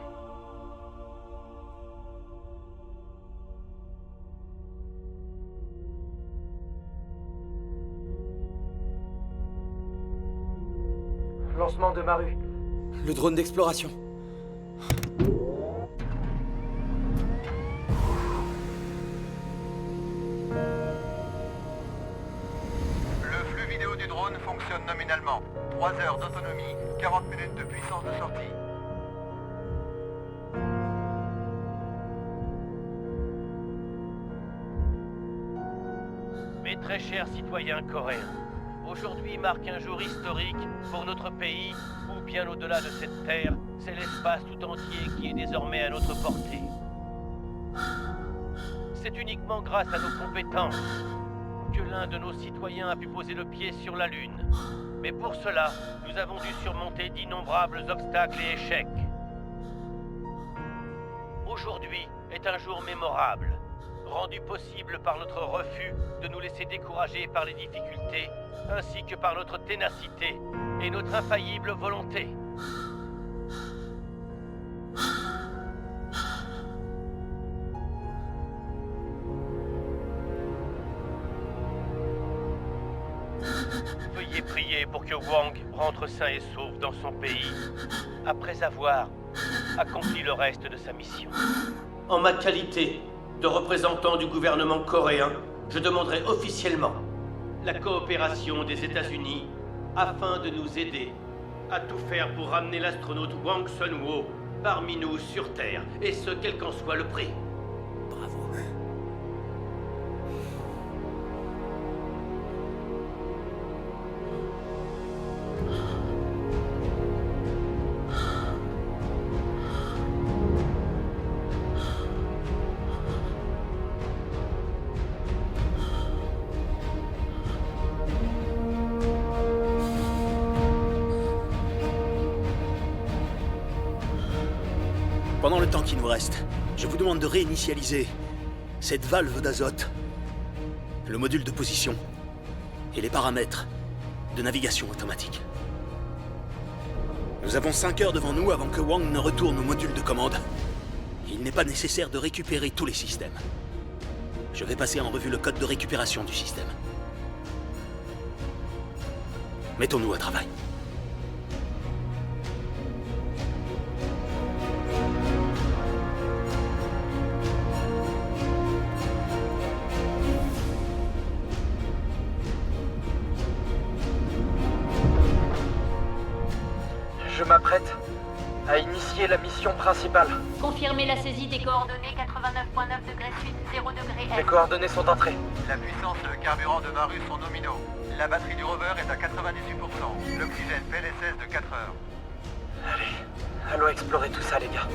Lancement de Maru. Le drone d'exploration. Le flux vidéo du drone fonctionne nominalement. 3 heures d'autonomie, 40 minutes de puissance de sortie. Mes très chers citoyens coréens, aujourd'hui marque un jour historique pour notre pays, où bien au-delà de cette terre, c'est l'espace tout entier qui est désormais à notre portée. C'est uniquement grâce à nos compétences que l'un de nos citoyens a pu poser le pied sur la Lune. Mais pour cela, nous avons dû surmonter d'innombrables obstacles et échecs. Aujourd'hui est un jour mémorable, rendu possible par notre refus de nous laisser décourager par les difficultés, ainsi que par notre ténacité et notre infaillible volonté. Veuillez prier pour que Wang rentre sain et sauf dans son pays, après avoir accompli le reste de sa mission. En ma qualité de représentant du gouvernement coréen, je demanderai officiellement la coopération des États-Unis afin de nous aider à tout faire pour ramener l'astronaute Wang Sun-Ho parmi nous sur Terre, et ce, quel qu'en soit le prix. Bravo. Pendant le temps qui nous reste, je vous demande de réinitialiser cette valve d'azote, le module de position et les paramètres de navigation automatique. Nous avons 5 heures devant nous avant que Wang ne retourne au module de commande. Il n'est pas nécessaire de récupérer tous les systèmes. Je vais passer en revue le code de récupération du système. Mettons-nous à travail. initier la mission principale. Confirmez la saisie des coordonnées 89.9 degrés sud, 0 degré est. Les coordonnées sont entrées. La puissance et le carburant de Varus sont nominaux. La batterie du rover est à 98%. L'oxygène PLSS de 4 heures. Allez, allons explorer tout ça, les gars.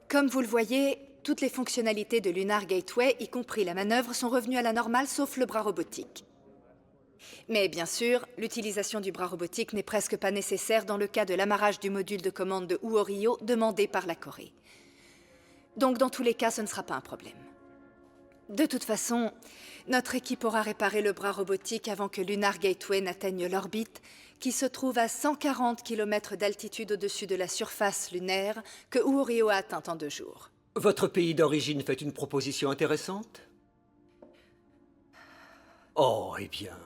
Comme vous le voyez, toutes les fonctionnalités de Lunar Gateway, y compris la manœuvre, sont revenues à la normale sauf le bras robotique. Mais bien sûr, l'utilisation du bras robotique n'est presque pas nécessaire dans le cas de l'amarrage du module de commande de Uorio demandé par la Corée. Donc dans tous les cas, ce ne sera pas un problème. De toute façon, notre équipe aura réparé le bras robotique avant que Lunar Gateway n'atteigne l'orbite, qui se trouve à 140 km d'altitude au-dessus de la surface lunaire que Uorio a atteinte en 2 jours. Votre pays d'origine fait une proposition intéressante? Oh, eh bien,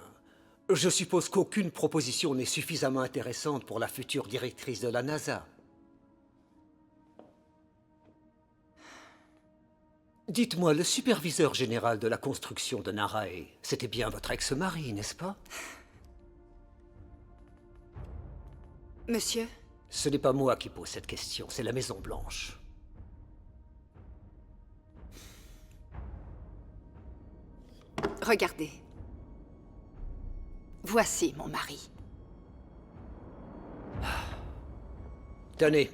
je suppose qu'aucune proposition n'est suffisamment intéressante pour la future directrice de la NASA. Dites-moi, le superviseur général de la construction de Narae, c'était bien votre ex-mari, n'est-ce pas? Monsieur? Ce n'est pas moi qui pose cette question, c'est la Maison-Blanche. Regardez. Voici mon mari. Tenez,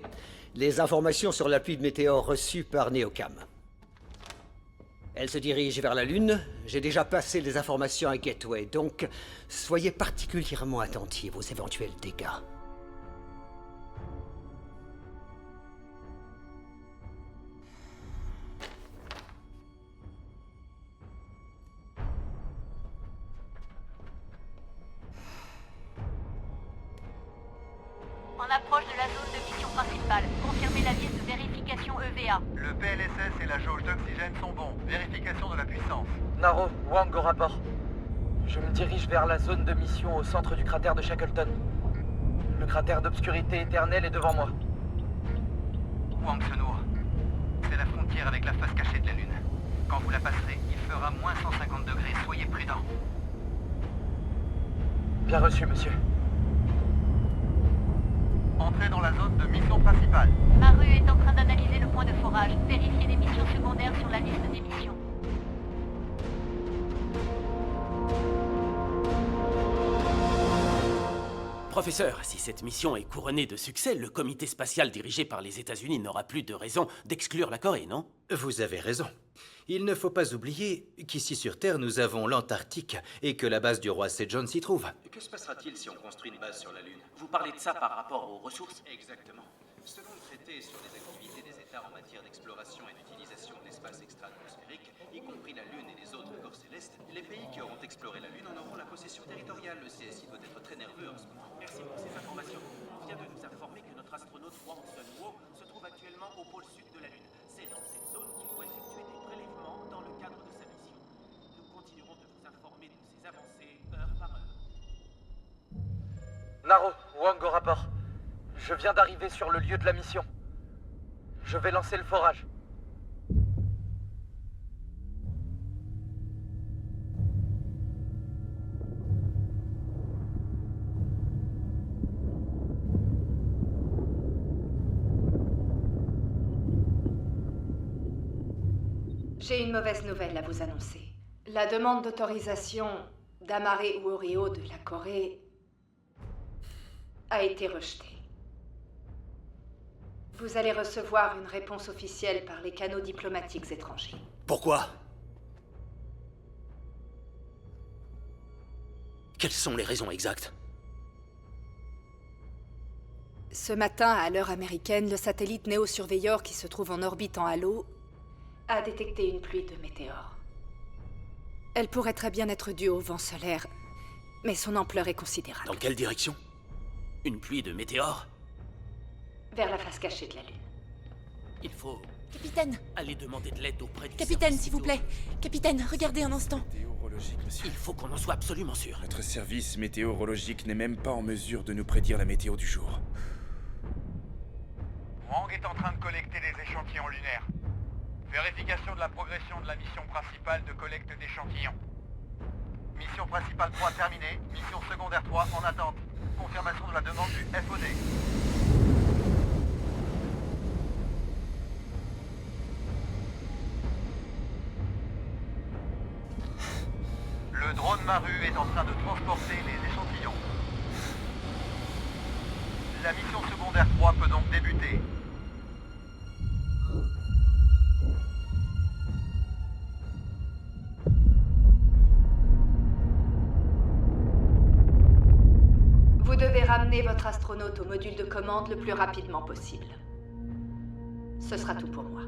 les informations sur la pluie de météores reçues par Neocam. Elle se dirige vers la Lune. J'ai déjà passé les informations à Gateway, donc soyez particulièrement attentifs aux éventuels dégâts. On approche de la zone de mission principale. Confirmez l'avis de vérification EVA. Le PLSS et la jauge d'oxygène sont bons. Vérification de la puissance. Naro, Wang au rapport. Je me dirige vers la zone de mission au centre du cratère de Shackleton. Le cratère d'obscurité éternelle est devant moi. Wang Seno, c'est la frontière avec la face cachée de la Lune. Quand vous la passerez, il fera moins 150 degrés. Soyez prudents. Bien reçu, monsieur. Entrez dans la zone de mission principale. Maru est en train d'analyser le point de forage. Vérifiez les missions secondaires sur la liste des missions. Professeur, si cette mission est couronnée de succès, le comité spatial dirigé par les États-Unis n'aura plus de raison d'exclure la Corée, non? Vous avez raison. Il ne faut pas oublier qu'ici sur Terre, nous avons l'Antarctique et que la base du roi Sejong s'y trouve. Que se passera-t-il si on construit une base sur la Lune? Vous parlez de ça par rapport aux ressources? Exactement. Selon le traité sur les activités des États en matière d'exploration et d'utilisation de l'espace extra-atmosphérique, y compris la Lune et les autres corps célestes, les pays qui auront exploré la Lune en auront la possession territoriale. Le CSI doit être très nerveux en ce moment. Merci pour ces informations. On vient de nous informer que notre astronaute Wang Sun-Wo se trouve actuellement au pôle sud de la Lune. C'est dans cette zone qu'il doit effectuer des prélèvements dans le cadre de sa mission. Nous continuerons de vous informer de ces avancées heure par heure. Naro, Wang au rapport. Je viens d'arriver sur le lieu de la mission. Je vais lancer le forage. J'ai une mauvaise nouvelle à vous annoncer. La demande d'autorisation d'amarrer Uorio de la Corée a été rejetée. Vous allez recevoir une réponse officielle par les canaux diplomatiques étrangers. Pourquoi? Quelles sont les raisons exactes? Ce matin, à l'heure américaine, le satellite Néo-Surveyor qui se trouve en orbite en halo a détecté une pluie de météores. Elle pourrait très bien être due au vent solaire, mais son ampleur est considérable. Dans quelle direction? Une pluie de météores? Vers la face cachée de la Lune. Il faut Capitaine! Allez demander de l'aide auprès du Capitaine, s'il vous plaît! Capitaine, regardez un instant! Météorologique, monsieur. Il faut qu'on en soit absolument sûr. Notre service météorologique n'est même pas en mesure de nous prédire la météo du jour. Wang est en train de collecter des échantillons lunaires. Vérification de la progression de la mission principale de collecte d'échantillons. Mission principale 3 terminée, mission secondaire 3 en attente. Confirmation de la demande du FOD. Le drone Maru est en train de transporter les échantillons. La mission secondaire 3 peut donc débuter. Vous devez ramener votre astronaute au module de commande le plus rapidement possible. Ce sera tout pour moi.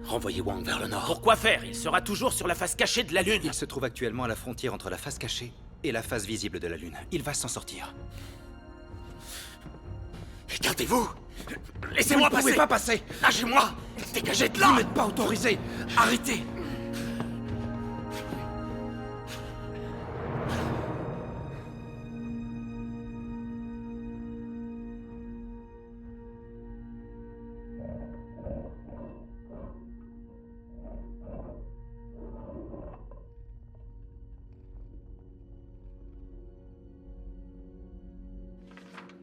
Renvoyez Wang vers le nord. Pourquoi faire? Il sera toujours sur la face cachée de la Lune. Il se trouve actuellement à la frontière entre la face cachée et la face visible de la Lune. Il va s'en sortir. Gardez-vous! Laissez-moi passer! Vous ne pouvez pas passer! Lâchez-moi! Dégagez de là! Vous n'êtes pas autorisé! Arrêtez!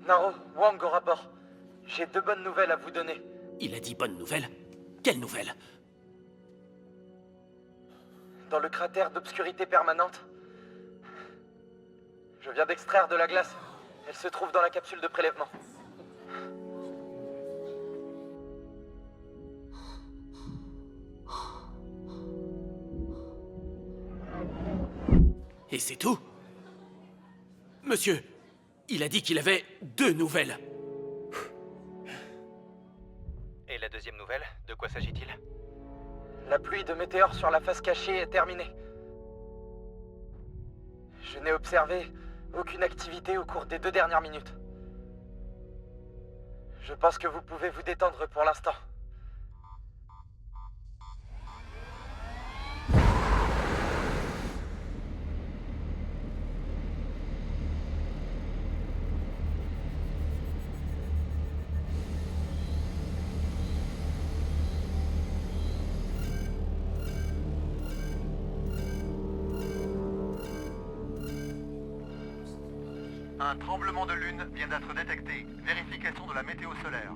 Naro, Wang au rapport. J'ai 2 bonnes nouvelles à vous donner. Il a dit bonne nouvelle? Quelle nouvelle? Dans le cratère d'obscurité permanente, je viens d'extraire de la glace. Elle se trouve dans la capsule de prélèvement. Et c'est tout? Monsieur, il a dit qu'il avait 2 nouvelles. Et la deuxième nouvelle, de quoi s'agit-il? La pluie de météores sur la face cachée est terminée. Je n'ai observé aucune activité au cours des 2 dernières minutes. Je pense que vous pouvez vous détendre pour l'instant. Un tremblement de lune vient d'être détecté. Vérification de la météo solaire.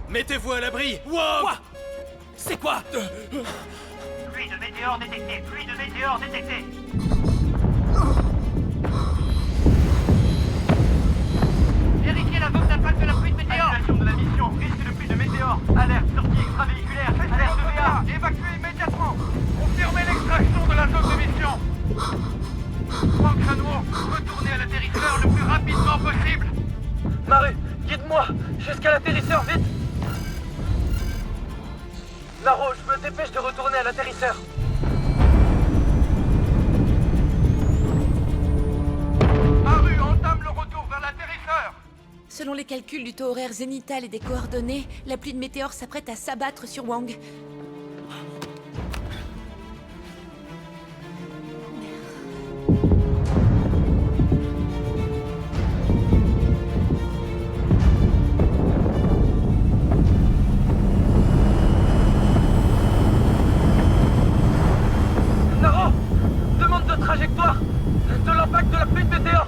Mettez-vous à l'abri! Wow! Quoi? C'est quoi? Pluie de météores détectée! Pluie de météores détectée! Vérifiez la zone d'impact de la pluie de météores! Annulation de la mission! Risque de pluie de météores! Alerte sortie extravéhiculaire! Alerte de VA! Évacuez immédiatement! Confirmez l'extraction de la zone de mission! Wang Shanwo, retournez à l'atterrisseur le plus rapidement possible! Maru, guide-moi jusqu'à l'atterrisseur, vite! Naro, je me dépêche de retourner à l'atterrisseur. Maru entame le retour vers l'atterrisseur. Selon les calculs du taux horaire zénital et des coordonnées, la pluie de météores s'apprête à s'abattre sur Wang. Naro, demande de trajectoire de l'impact de la pluie de météores.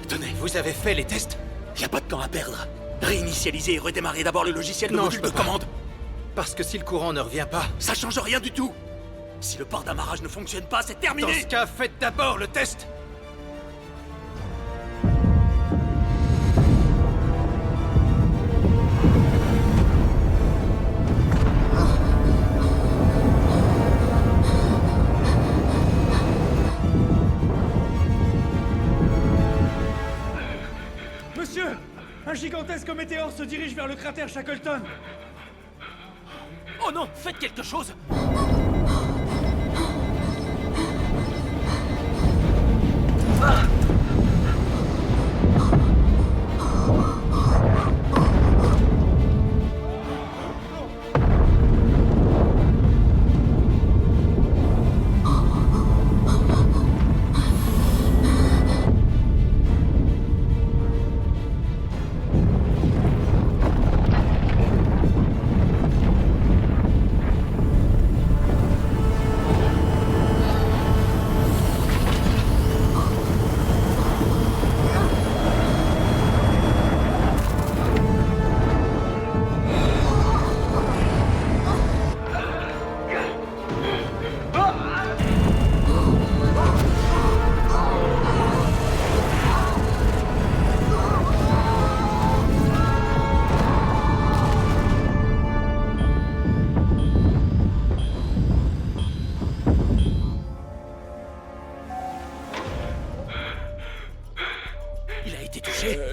Tenez, vous avez fait les tests? Y a pas de temps à perdre. Réinitialiser et redémarrer d'abord le logiciel de module de commande. Parce que si le courant ne revient pas... Ça change rien du tout. Si le port d'amarrage ne fonctionne pas, c'est terminé. Dans ce cas, faites d'abord le test. Monsieur! Un gigantesque météore se dirige vers le cratère Shackleton! Oh non, faites quelque chose!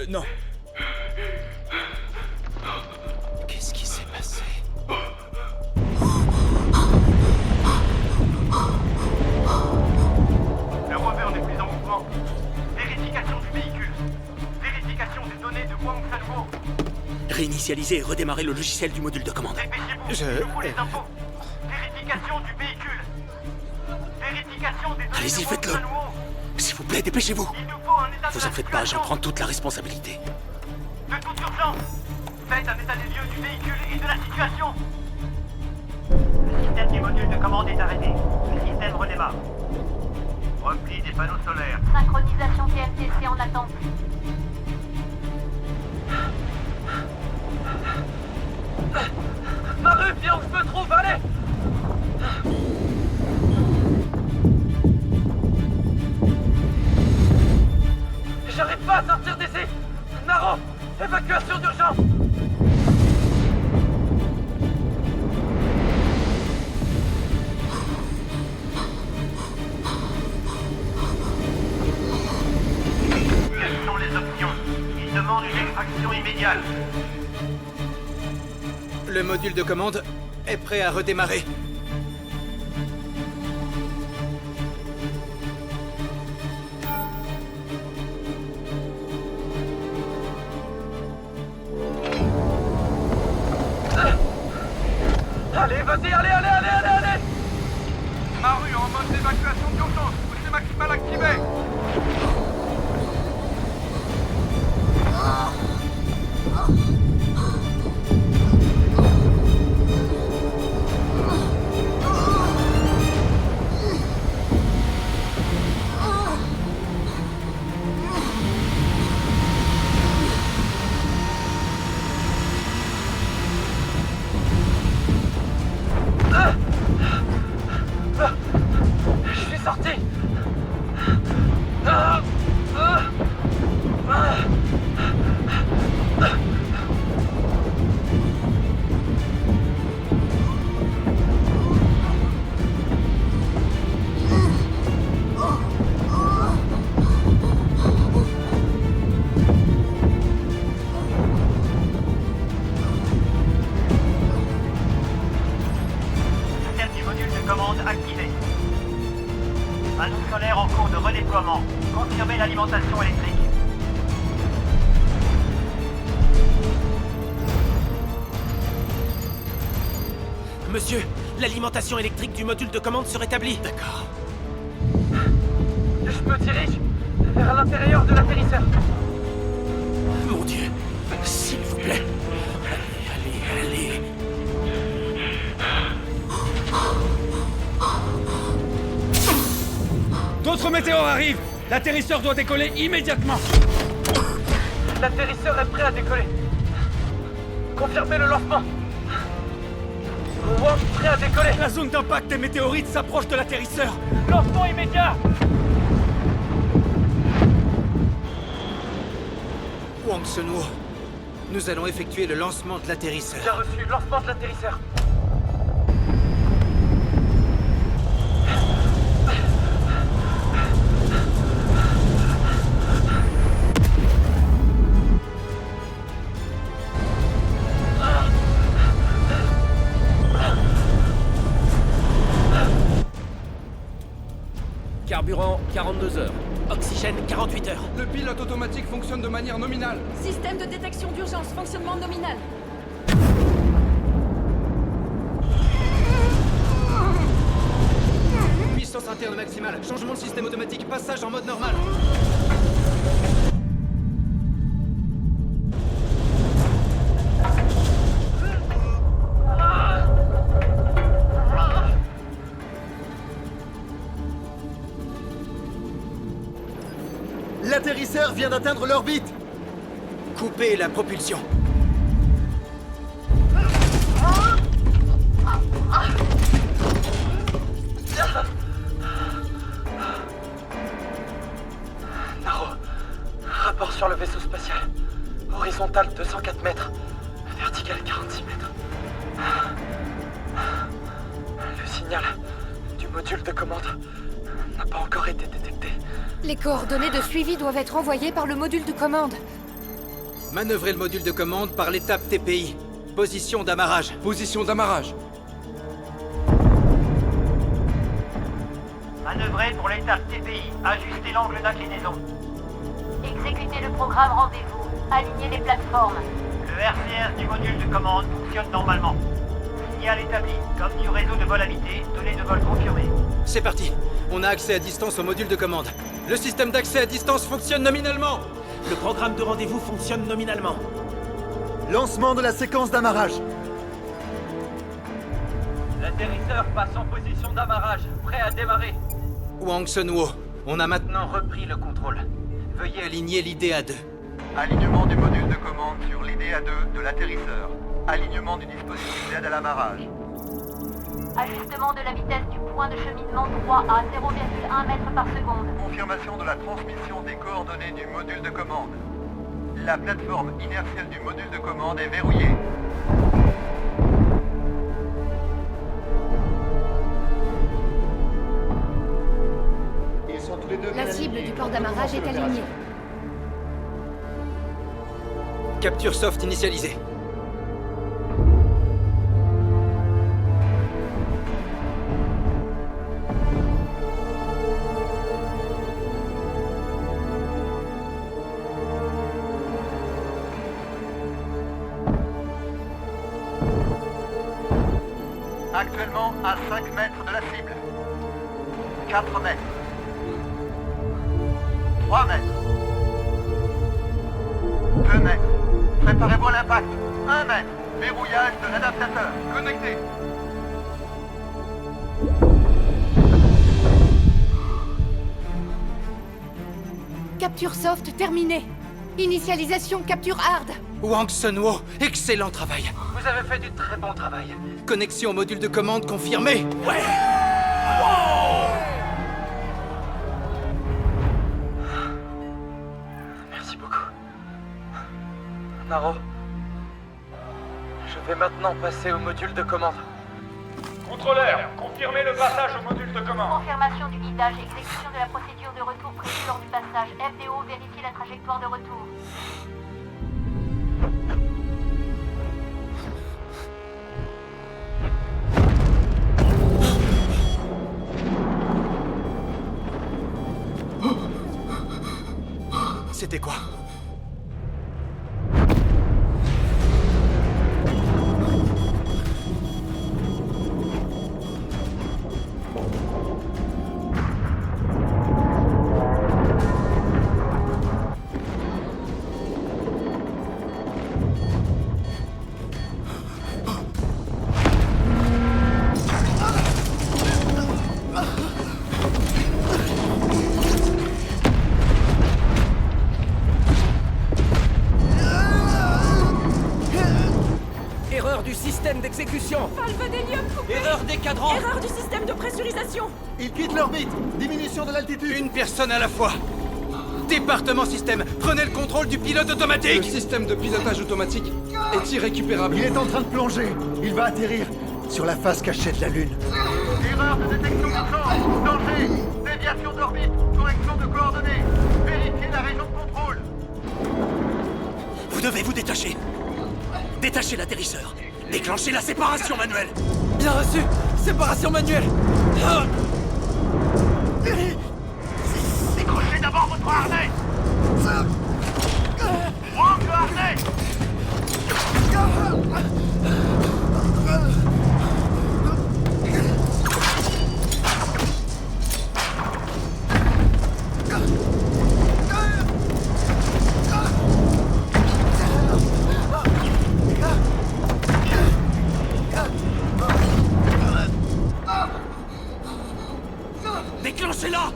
Non. Qu'est-ce qui s'est passé? Le rover n'est plus en mouvement. Vérification du véhicule. Vérification des données de Wang Sanwo. Réinitialiser et redémarrer le logiciel du module de commande. Dépêchez-vous, il nous faut les infos. Vérification du véhicule. Vérification des données Allez-y, de Wang faites-le. Sanwo. S'il vous plaît, dépêchez-vous. Il nous faut un état de Vous en faites pas, j'en prends toute la responsabilité. De toute urgence. Faites un état des lieux du véhicule et de la situation. Le système du module de commande est arrêté. Le système redémarre. Repli des panneaux solaires. Synchronisation TMTC en attente. Maru, viens où je me trouve, allez! J'arrive pas à sortir d'ici! Naro, évacuation d'urgence! Quelles sont les options? Il demande une extraction immédiate. Le module de commande est prêt à redémarrer. Allez, vas-y, allez! Maru en mode d'évacuation d'urgence. Poussée maximale activée. Je suis sorti. Système du module de commande activé. Panneau solaire en cours de redéploiement. Confirmez l'alimentation électrique. Monsieur, l'alimentation électrique du module de commande se rétablit. D'accord. Je me dirige vers l'intérieur de l'atterrisseur. Mon Dieu, s'il vous plaît. Allez. D'autres météores arrivent! L'atterrisseur doit décoller immédiatement! L'atterrisseur est prêt à décoller. Confirmez le lancement. Wang prêt à décoller. La zone d'impact des météorites s'approche de l'atterrisseur! Lancement immédiat. Wang Sanwo, nous allons effectuer le lancement de l'atterrisseur. Bien reçu, lancement de l'atterrisseur. Carburant, 42 heures. Oxygène, 48 heures. Le pilote automatique fonctionne de manière nominale. Système de détection d'urgence, fonctionnement nominal. Puissance interne maximale. Changement de système automatique. Passage en mode normal. L'atterrisseur vient d'atteindre l'orbite. Coupez la propulsion. Naro, rapport sur le vaisseau spatial. Horizontal 204 mètres, vertical 46 mètres. Le signal du module de commande n'a pas encore été détecté. Les coordonnées de suivi doivent être envoyées par le module de commande. Manœuvrez le module de commande par l'étape TPI. Position d'amarrage. Position d'amarrage. Manœuvrez pour l'étape TPI. Ajustez l'angle d'inclinaison. Exécutez le programme rendez-vous. Alignez les plateformes. Le RCS du module de commande fonctionne normalement. Signal établi. Comme du réseau de vol habité, données de vol confirmées. C'est parti. On a accès à distance au module de commande. Le système d'accès à distance fonctionne nominalement. Le programme de rendez-vous fonctionne nominalement. Lancement de la séquence d'amarrage. L'atterrisseur passe en position d'amarrage, prêt à démarrer. Wang Sunwo, on a maintenant repris le contrôle. Veuillez aligner l'IDA 2. Alignement du module de commande sur l'IDA 2 de l'atterrisseur. Alignement du dispositif d'aide à l'amarrage. Ajustement de la vitesse du point de cheminement 3 à 0,1 mètre par seconde. Confirmation de la transmission des coordonnées du module de commande. La plateforme inertielle du module de commande est verrouillée. Ils sont tous les deux. La cible du port d'amarrage est alignée. Capture soft initialisée. Actuellement à 5 mètres de la cible. 4 mètres. 3 mètres. 2 mètres. Préparez-vous à l'impact. 1 mètre. Verrouillage de l'adaptateur. Connecté. Capture soft terminée. Initialisation capture hard. Wang Sunwo, excellent travail. Vous avez fait du très bon travail. Connexion au module de commande confirmée. Ouais. Merci beaucoup. Naro, je vais maintenant passer au module de commande. Contrôleur, confirmez le passage au module de commande. Confirmation du guidage, exécution de la procédure de retour prévue lors du passage. FDO, vérifiez la trajectoire de retour. C'était quoi? Erreur du système d'exécution. Valve d'hélium coupé. Erreur des cadrans. Erreur du système de pressurisation. Ils quittent l'orbite. Diminution de l'altitude. Une personne à la fois. Département système, prenez le contrôle du pilote Le automatique. système de pilotage automatique est irrécupérable. Il est en train de plonger. Il va atterrir sur la face cachée de la Lune. Erreur de détection d'urgence. Danger. Déviation d'orbite. Correction de coordonnées. Vérifiez la région de contrôle. Vous devez vous détacher. Détachez l'atterrisseur. Déclenchez la séparation manuelle. Bien reçu. Séparation manuelle. votre harnais! Wang, le harnais! Déclenchez-la!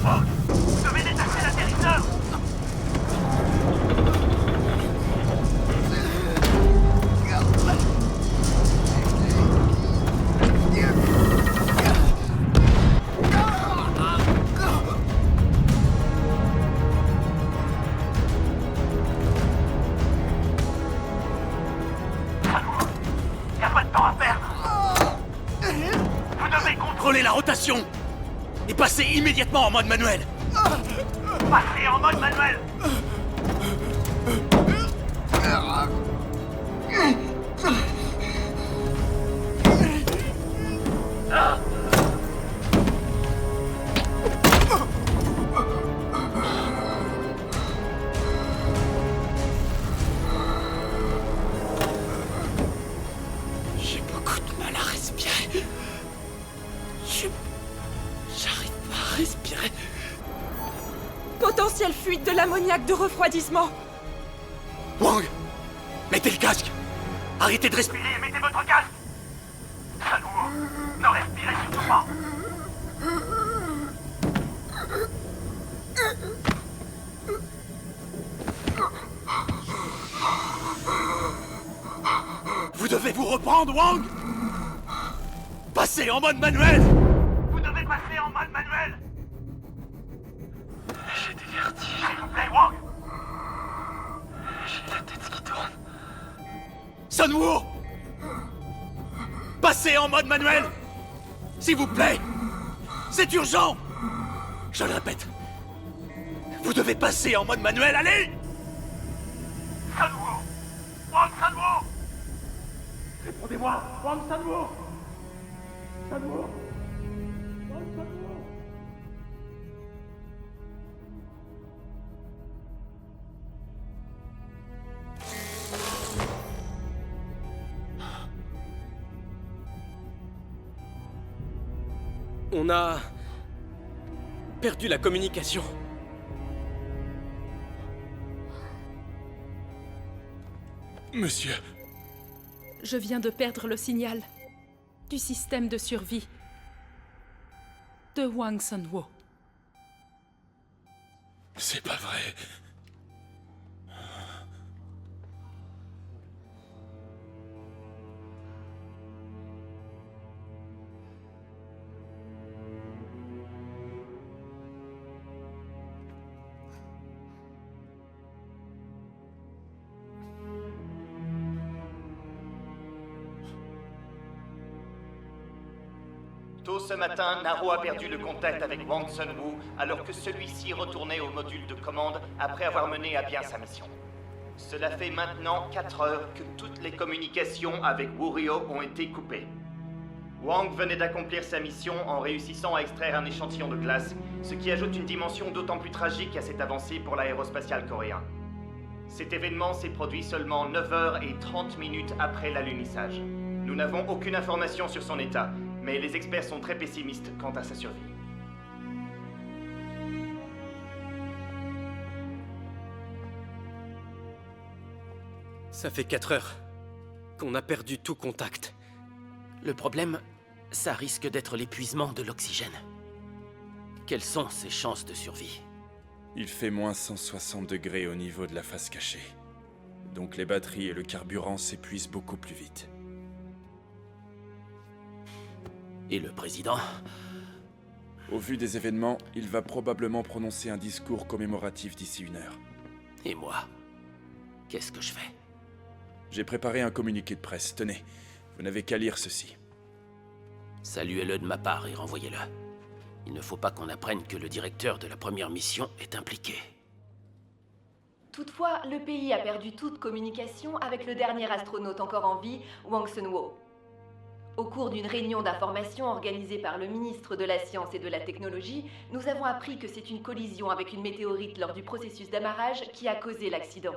Wang, vous devez détacher l'atterrisseur! Y'a pas de temps à perdre! Vous devez Contrôlez la rotation! Et passez immédiatement en mode manuel! passer en mode manuel! J'ai beaucoup de mal à respirer. J'arrive pas à respirer. Potentielle fuite de l'ammoniaque de refroidissement. Wang! Mettez le casque! Arrêtez de respirer! Mettez votre casque! Sanwo, ne respirez surtout pas! Vous devez vous reprendre, Wang! Passez en mode manuel! Vous devez passer en mode manuel! J'ai des vertiges. S'il vous plaît, Wang! J'ai la tête qui tourne. Sanwo! Passez en mode manuel! S'il vous plaît! C'est urgent! Je le répète. Vous devez passer en mode manuel, allez! Sanwo! Wang Sanwo! Répondez-moi! Wang Sanwo! Sanwo! Wang Sanwo! On a perdu la communication. Monsieur, Je viens de perdre le signal du système de survie de Wang Sanwo. c'est pas vrai. Tôt ce matin, Naro a perdu le contact avec Wang Sunwoo alors que celui-ci retournait au module de commande après avoir mené à bien sa mission. Cela fait maintenant 4 heures que toutes les communications avec Wurio ont été coupées. Wang venait d'accomplir sa mission en réussissant à extraire un échantillon de glace, ce qui ajoute une dimension d'autant plus tragique à cette avancée pour l'aérospatial coréen. Cet événement s'est produit seulement 9h30 après l'alunissage. Nous n'avons aucune information sur son état, mais les experts sont très pessimistes quant à sa survie. Ça fait 4 heures qu'on a perdu tout contact. Le problème, ça risque d'être l'épuisement de l'oxygène. Quelles sont ses chances de survie? Il fait moins 160 degrés au niveau de la face cachée. Donc les batteries et le carburant s'épuisent beaucoup plus vite. Et le président? Au vu des événements, il va probablement prononcer un discours commémoratif d'ici 1 heure. Et moi? Qu'est-ce que je fais? J'ai préparé un communiqué de presse. Tenez, vous n'avez qu'à lire ceci. Saluez-le de ma part et renvoyez-le. Il ne faut pas qu'on apprenne que le directeur de la première mission est impliqué. Toutefois, le pays a perdu toute communication avec le dernier astronaute encore en vie, Wang Sunwo. Au cours d'une réunion d'information organisée par le ministre de la Science et de la Technologie, nous avons appris que c'est une collision avec une météorite lors du processus d'amarrage qui a causé l'accident.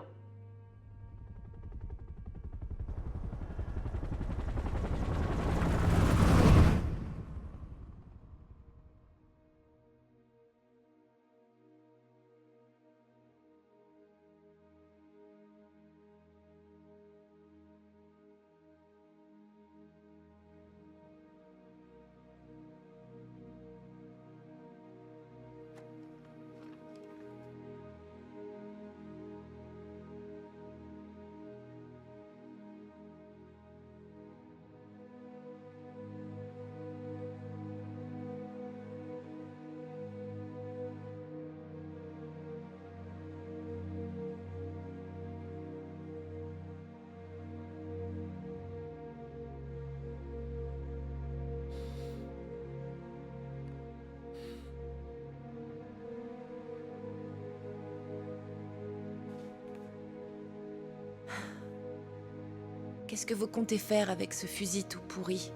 Qu'est-ce que vous comptez faire avec ce fusil tout pourri?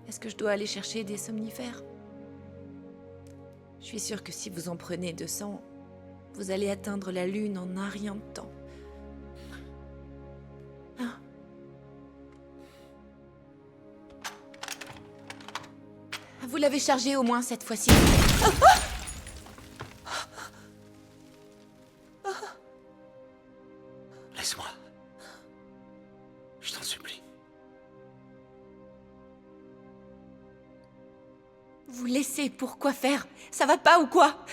Est-ce que je dois aller chercher des somnifères? Je suis sûre que si vous en prenez 200, vous allez atteindre la Lune en un rien de temps. Ah. Vous l'avez chargé au moins cette fois-ci. Oh, oh! Laisse-moi. Je t'en supplie. Vous laissez pourquoi faire? Ça va pas ou quoi?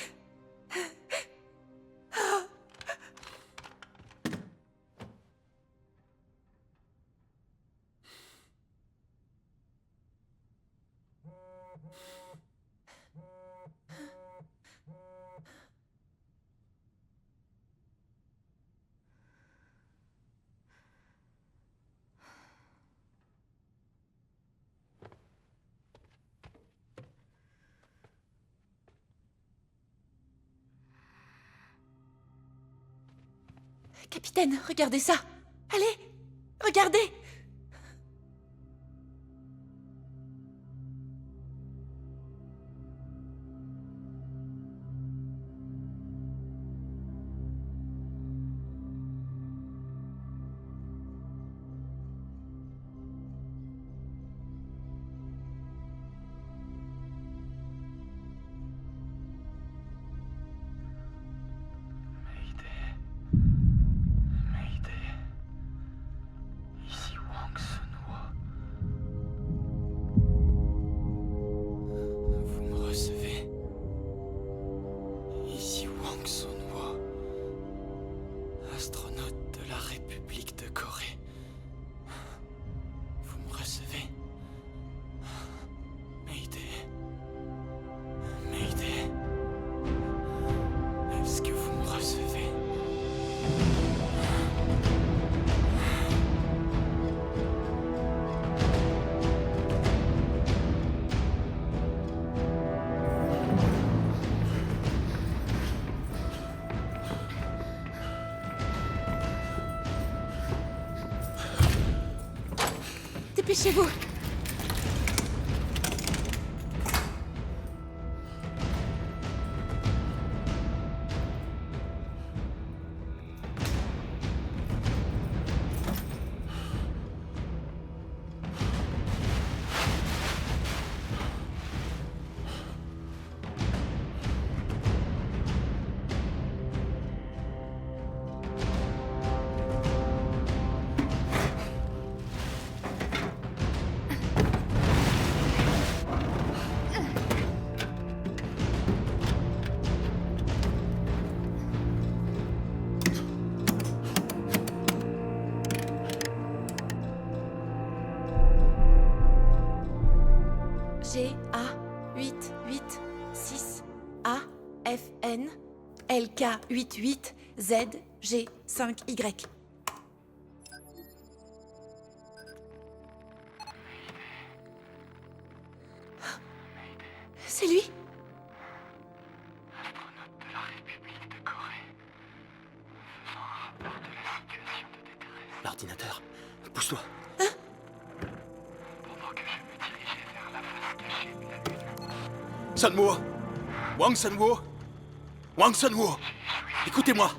Capitaine, regardez ça! Allez, regardez! Dépêchez-vous! GA886AFN LK88ZG5Y. C'est lui? Astronaute de la République de Corée. Faisant un rapport de la situation de détresse. L'ordinateur. Sunwo! Wang Sunwo! Wang Sunwo! Écoutez-moi!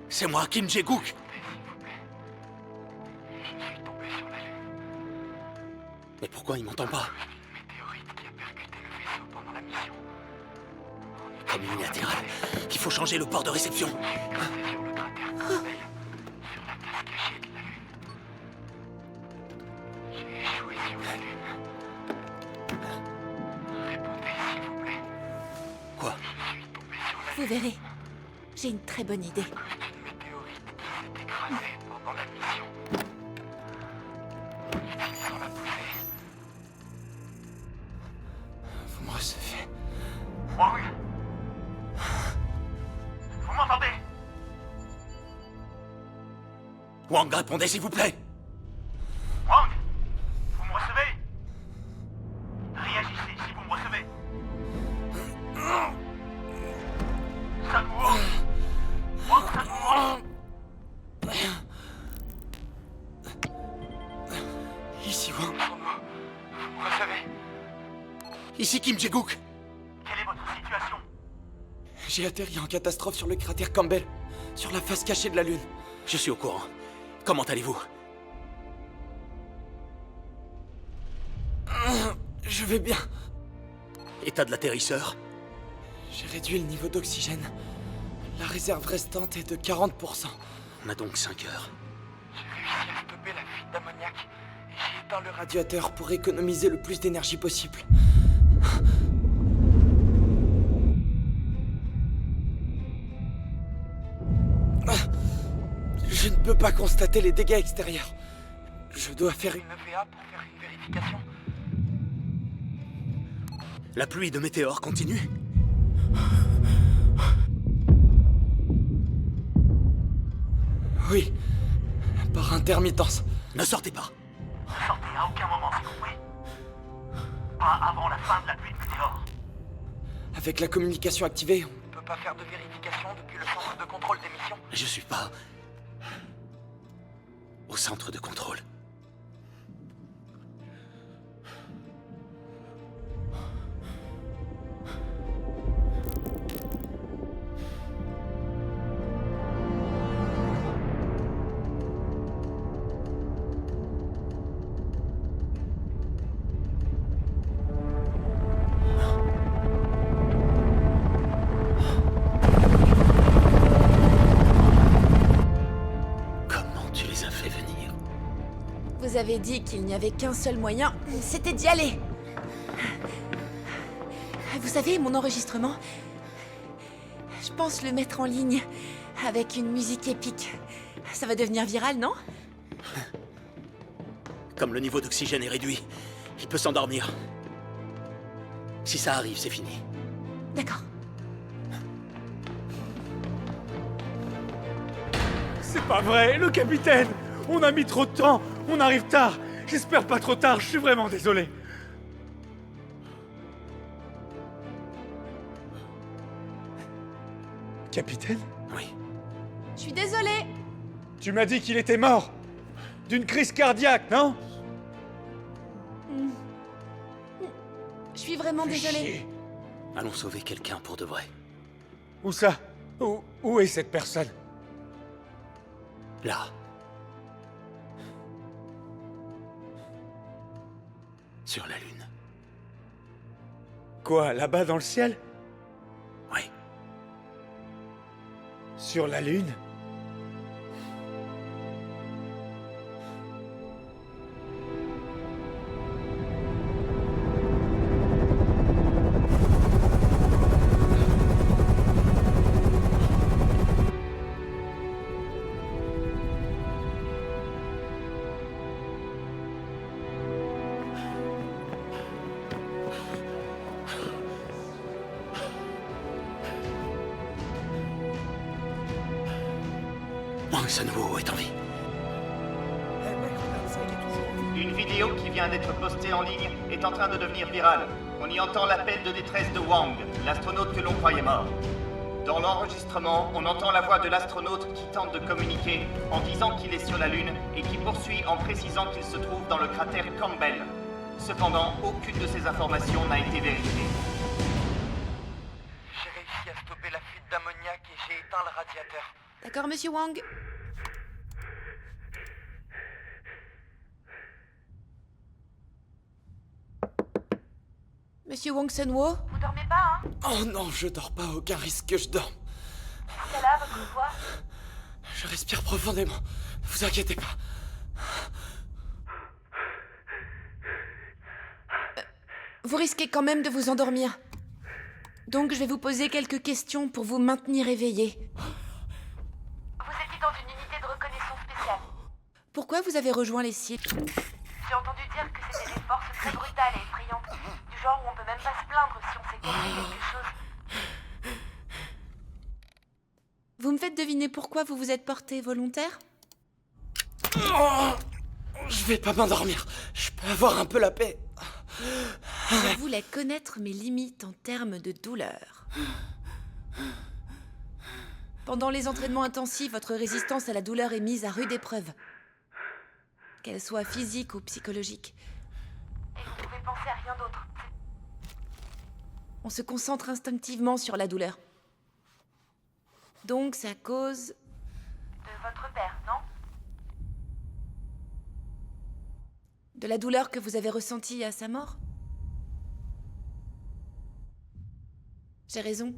C'est moi, Kim Jae-guk! Mais pourquoi il m'entend pas? Comme unilatéral. Il faut changer le port de réception. Quoi? Vous verrez. J'ai une très bonne idée. Vous me recevez. Wang! Vous m'entendez? Wang, répondez s'il vous plaît! Wang! Vous me recevez? Réagissez si vous me recevez. Sunwo! Wang Sunwo! Ici, Wang. Vous me recevez? Ici, Kim Jae-guk. Quelle est votre situation? J'ai atterri en catastrophe sur le cratère Campbell, sur la face cachée de la Lune. Je suis au courant. Comment allez-vous? Je vais bien. État de l'atterrisseur? J'ai réduit le niveau d'oxygène. La réserve restante est de 40%. On a donc 5 heures. J'ai réussi à stopper la fuite d'ammoniac et j'ai éteint le radiateur pour économiser le plus d'énergie possible. Je ne peux pas constater les dégâts extérieurs. Je dois faire une EVA pour faire une vérification. La pluie de météores continue? Oui, par intermittence. Ne sortez pas. Ne sortez à aucun moment, c'est compris. Pas avant la fin de la pluie de météores. Avec la communication activée, on ne peut pas faire de vérification depuis le centre de contrôle des missions. Je suis pas... au centre de contrôle. Vous avez dit qu'il n'y avait qu'un seul moyen, c'était d'y aller. Vous savez, mon enregistrement, je pense le mettre en ligne avec une musique épique. Ça va devenir viral, non? Comme le niveau d'oxygène est réduit, il peut s'endormir. Si ça arrive, c'est fini. D'accord. C'est pas vrai, le capitaine! On a mis trop de temps! On arrive tard! J'espère pas trop tard, je suis vraiment désolé! Capitaine? Oui. Je suis désolée! Tu m'as dit qu'il était mort! D'une crise cardiaque, non? Je suis vraiment désolée. Allons sauver quelqu'un pour de vrai. Où ça? Où est cette personne? Là. Sur la Lune. Quoi, là-bas dans le ciel? Oui. Sur la Lune? Wang Sunwo est en vie. Une vidéo qui vient d'être postée en ligne est en train de devenir virale. On y entend l'appel de détresse de Wang, l'astronaute que l'on croyait mort. Dans l'enregistrement, on entend la voix de l'astronaute qui tente de communiquer en disant qu'il est sur la Lune et qui poursuit en précisant qu'il se trouve dans le cratère Campbell. Cependant, aucune de ces informations n'a été vérifiée. J'ai éteint le radiateur. D'accord, monsieur Wang? Monsieur Wang Sunwo? Vous dormez pas, hein? Oh non, je dors pas, aucun risque que je dorme. C'est là votre voix? Je respire profondément, vous inquiétez pas. Vous risquez quand même de vous endormir. Donc je vais vous poser quelques questions pour vous maintenir éveillé. Vous étiez dans une unité de reconnaissance spéciale. Pourquoi vous avez rejoint les SEAL? J'ai entendu dire que c'était des forces très brutales et effrayantes. Du genre où on peut même pas se plaindre si on s'est compris quelque chose. Vous me faites deviner pourquoi vous vous êtes porté volontaire? Oh, je vais pas m'endormir, je peux avoir un peu la paix. Je voulais connaître mes limites en termes de douleur. Pendant les entraînements intensifs, votre résistance à la douleur est mise à rude épreuve. Qu'elle soit physique ou psychologique. Et vous pouvez penser à rien d'autre. On se concentre instinctivement sur la douleur. Donc c'est à cause... De votre père, non? de la douleur que vous avez ressentie à sa mort? J'ai raison.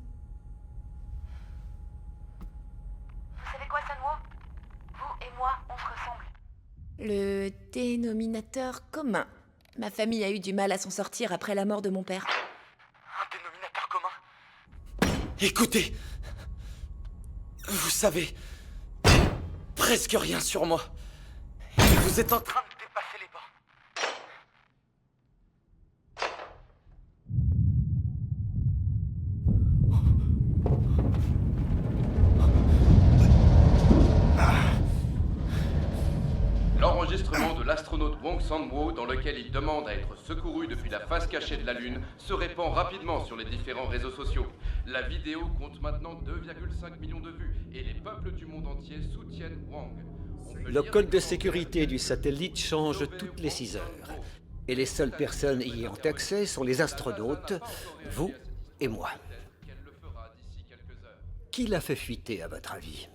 Vous savez quoi, Sunwo? Vous et moi, on se ressemble. Le dénominateur commun. Ma famille a eu du mal à s'en sortir après la mort de mon père. Un dénominateur commun? Écoutez, vous savez presque rien sur moi. Et vous êtes en train de dépasser les bords. L'enregistrement de l'astronaute Wang Sanwo, dans lequel il demande à être secouru depuis la face cachée de la Lune, se répand rapidement sur les différents réseaux sociaux. La vidéo compte maintenant 2,5 millions de vues et les peuples du monde entier soutiennent Wang. Le code de sécurité du satellite change toutes les 6 heures. Et les seules personnes y ayant accès sont les astronautes, vous et moi. Qui l'a fait fuiter, à votre avis?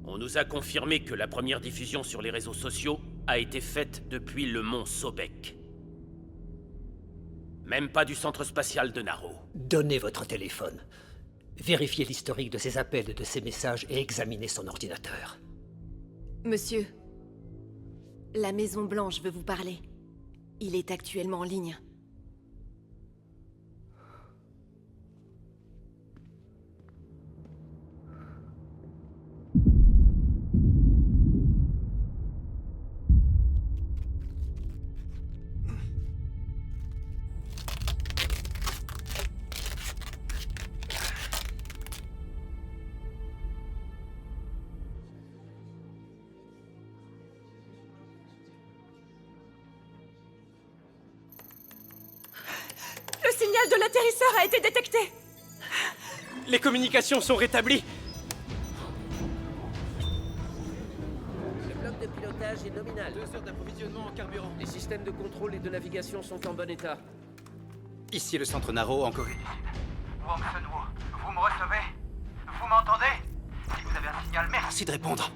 On nous a confirmé que la première diffusion sur les réseaux sociaux a été faite depuis le mont Sobek. Même pas du centre spatial de Naro. Donnez votre téléphone. Vérifiez l'historique de ses appels et de ses messages et examinez son ordinateur. Monsieur, la Maison Blanche veut vous parler. Il est actuellement en ligne. Le signal de l'atterrisseur a été détecté! Les communications sont rétablies! Le bloc de pilotage est nominal. 2 heures d'approvisionnement en carburant. Les systèmes de contrôle et de navigation sont en bon état. Ici le centre Naro, encore une. Wang Sunwo, vous me recevez? Vous m'entendez? Si vous avez un signal, Merci de répondre.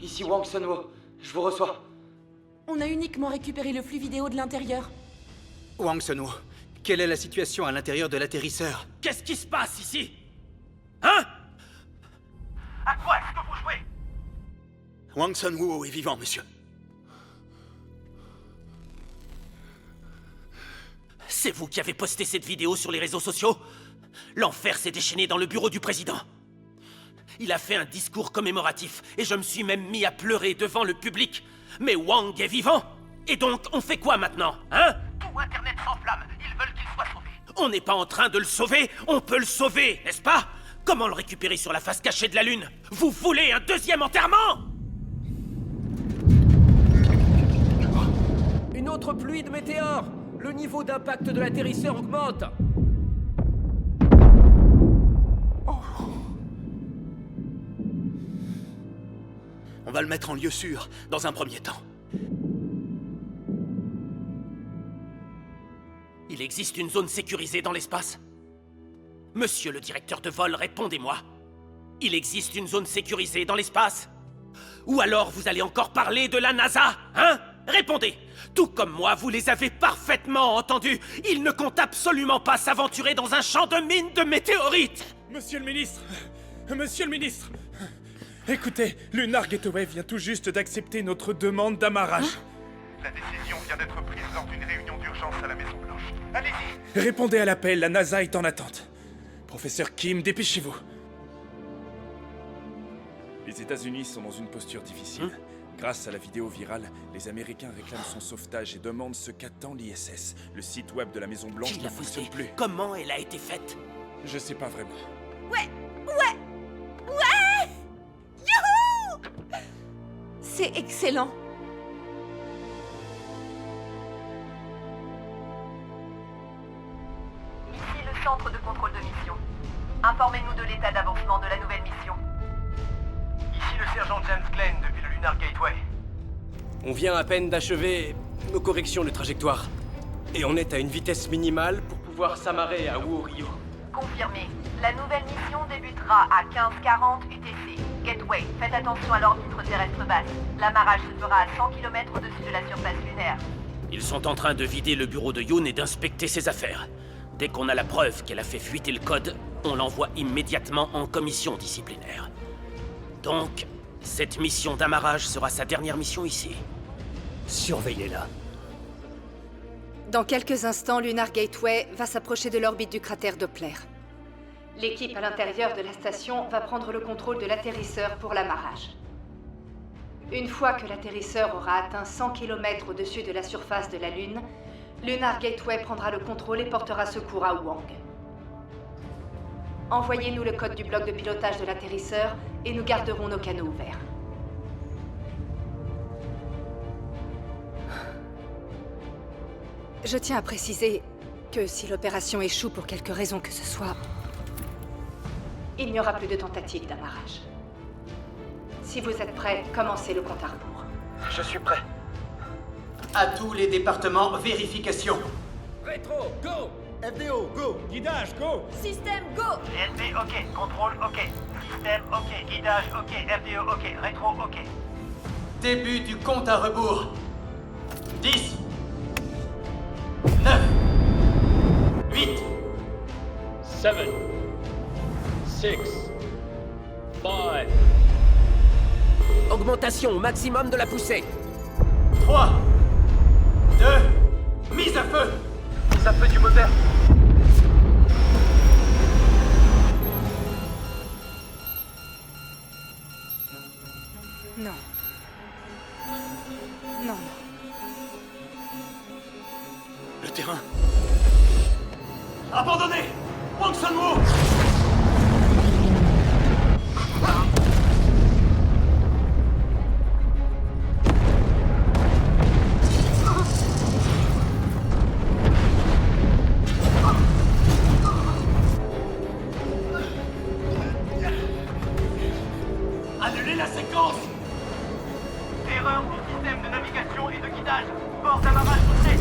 Ici Wang Sunwo, je vous reçois. On a uniquement récupéré le flux vidéo de l'intérieur. Wang Sunwo, quelle est la situation à l'intérieur de l'atterrisseur? Qu'est-ce qui se passe ici? Hein? À quoi est-ce que vous jouez? Wang Sunwo est vivant, monsieur. C'est vous qui avez posté cette vidéo sur les réseaux sociaux? L'enfer s'est déchaîné dans le bureau du président. Il a fait un discours commémoratif et je me suis même mis à pleurer devant le public. Mais Wang est vivant. Et donc, on fait quoi maintenant, hein? Tout Internet s'enflamme. Ils veulent qu'il soit sauvé. On n'est pas en train de le sauver. On peut le sauver, n'est-ce pas? Comment le récupérer sur la face cachée de la Lune? Vous voulez un deuxième enterrement? Une autre pluie de météores! Le niveau d'impact de l'atterrisseur augmente! On va le mettre en lieu sûr, dans un premier temps. Il existe une zone sécurisée dans l'espace? Monsieur le directeur de vol, répondez-moi. Il existe une zone sécurisée dans l'espace? Ou alors vous allez encore parler de la NASA, hein? Répondez! Tout comme moi, vous les avez parfaitement entendus. Ils ne comptent absolument pas s'aventurer dans un champ de mines de météorites. Monsieur le ministre! Monsieur le ministre! Écoutez, Lunar Gateway vient tout juste d'accepter notre demande d'amarrage. La décision vient d'être prise lors d'une réunion d'urgence à la Maison-Blanche. Allez-y! Répondez à l'appel, la NASA est en attente. Professeur Kim, dépêchez-vous. Les États-Unis sont dans une posture difficile. Grâce à la vidéo virale, les Américains réclament son sauvetage et demandent ce qu'attend l'ISS. Le site web de la Maison-Blanche ne fonctionne plus. Comment elle a été faite? Je sais pas vraiment. Ouais! Youhou! C'est excellent. Ici le centre de contrôle de mission. Informez-nous de l'état d'avancement de la nouvelle mission. Ici le sergent James Glenn depuis le Lunar Gateway. On vient à peine d'achever nos corrections de trajectoire. Et on est à une vitesse minimale pour pouvoir s'amarrer à Wuorio. Confirmé. La nouvelle mission débutera à 15h40 UTC. Gateway, faites attention à l'orbitre terrestre basse. L'amarrage se fera à 100 km au-dessus de la surface lunaire. Ils sont en train de vider le bureau de Yoon et d'inspecter ses affaires. Dès qu'on a la preuve qu'elle a fait fuiter le code, on l'envoie immédiatement en commission disciplinaire. Donc, cette mission d'amarrage sera sa dernière mission ici. Surveillez-la. Dans quelques instants, Lunar Gateway va s'approcher de l'orbite du cratère Doppler. L'équipe à l'intérieur de la station va prendre le contrôle de l'atterrisseur pour l'amarrage. Une fois que l'atterrisseur aura atteint 100 km au-dessus de la surface de la Lune, Lunar Gateway prendra le contrôle et portera secours à Wang. Envoyez-nous le code du bloc de pilotage de l'atterrisseur et nous garderons nos canaux ouverts. Je tiens à préciser que si l'opération échoue pour quelque raison que ce soit, il n'y aura plus de tentative d'amarrage. Si vous êtes prêts, commencez le compte à rebours. Je suis prêt. À tous les départements, vérification. Rétro, go! FDO, go! Guidage, go! Système, go! GNP, ok. Contrôle, ok. Système, ok. Guidage, ok. FDO, ok. Rétro, ok. Début du compte à rebours. 10, 9, 8, 7, 6, 5. Augmentation maximum de la poussée. 3, 2, mise à feu. Mise à feu du moteur. Non. Non. Le terrain. Abandonnez. Wang Sun-woo. Annulez la séquence. Erreur du système de navigation et de guidage. Bord d'amarrage touché.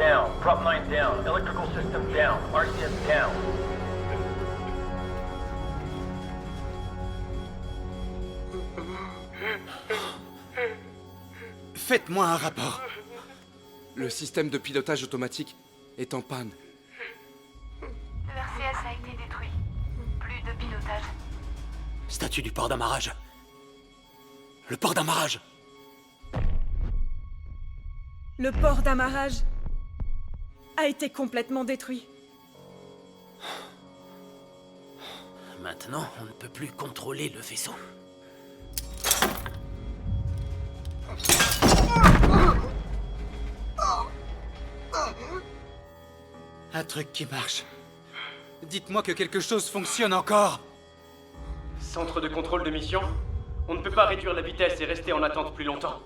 down. Prop 9 down. Electrical system down. RCS down. Faites-moi un rapport. Le système de pilotage automatique est en panne. Le RCS a été détruit. Plus de pilotage. Statut du port d'amarrage. Le port d'amarrage. Le port d'amarrage a été complètement détruit. Maintenant, on ne peut plus contrôler le vaisseau. Un truc qui marche. Dites-moi que quelque chose fonctionne encore. Centre de contrôle de mission, on ne peut pas réduire la vitesse et rester en attente plus longtemps.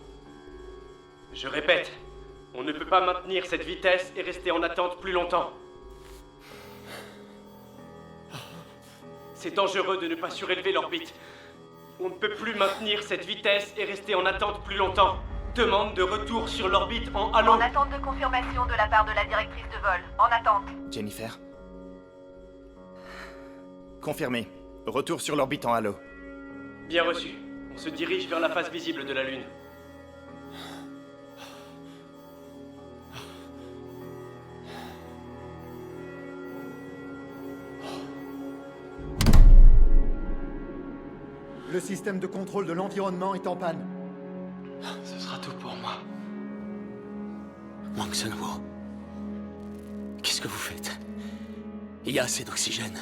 Je répète, on ne peut pas maintenir cette vitesse et rester en attente plus longtemps. C'est dangereux de ne pas surélever l'orbite. On ne peut plus maintenir cette vitesse et rester en attente plus longtemps. Demande de retour sur l'orbite en halo. En attente de confirmation de la part de la directrice de vol. En attente. Jennifer. Confirmé. Retour sur l'orbite en halo. Bien reçu. On se dirige vers la face visible de la Lune. Le système de contrôle de l'environnement est en panne. Ce sera tout pour moi. Wang Sunwo. Qu'est-ce que vous faites? Il y a assez d'oxygène.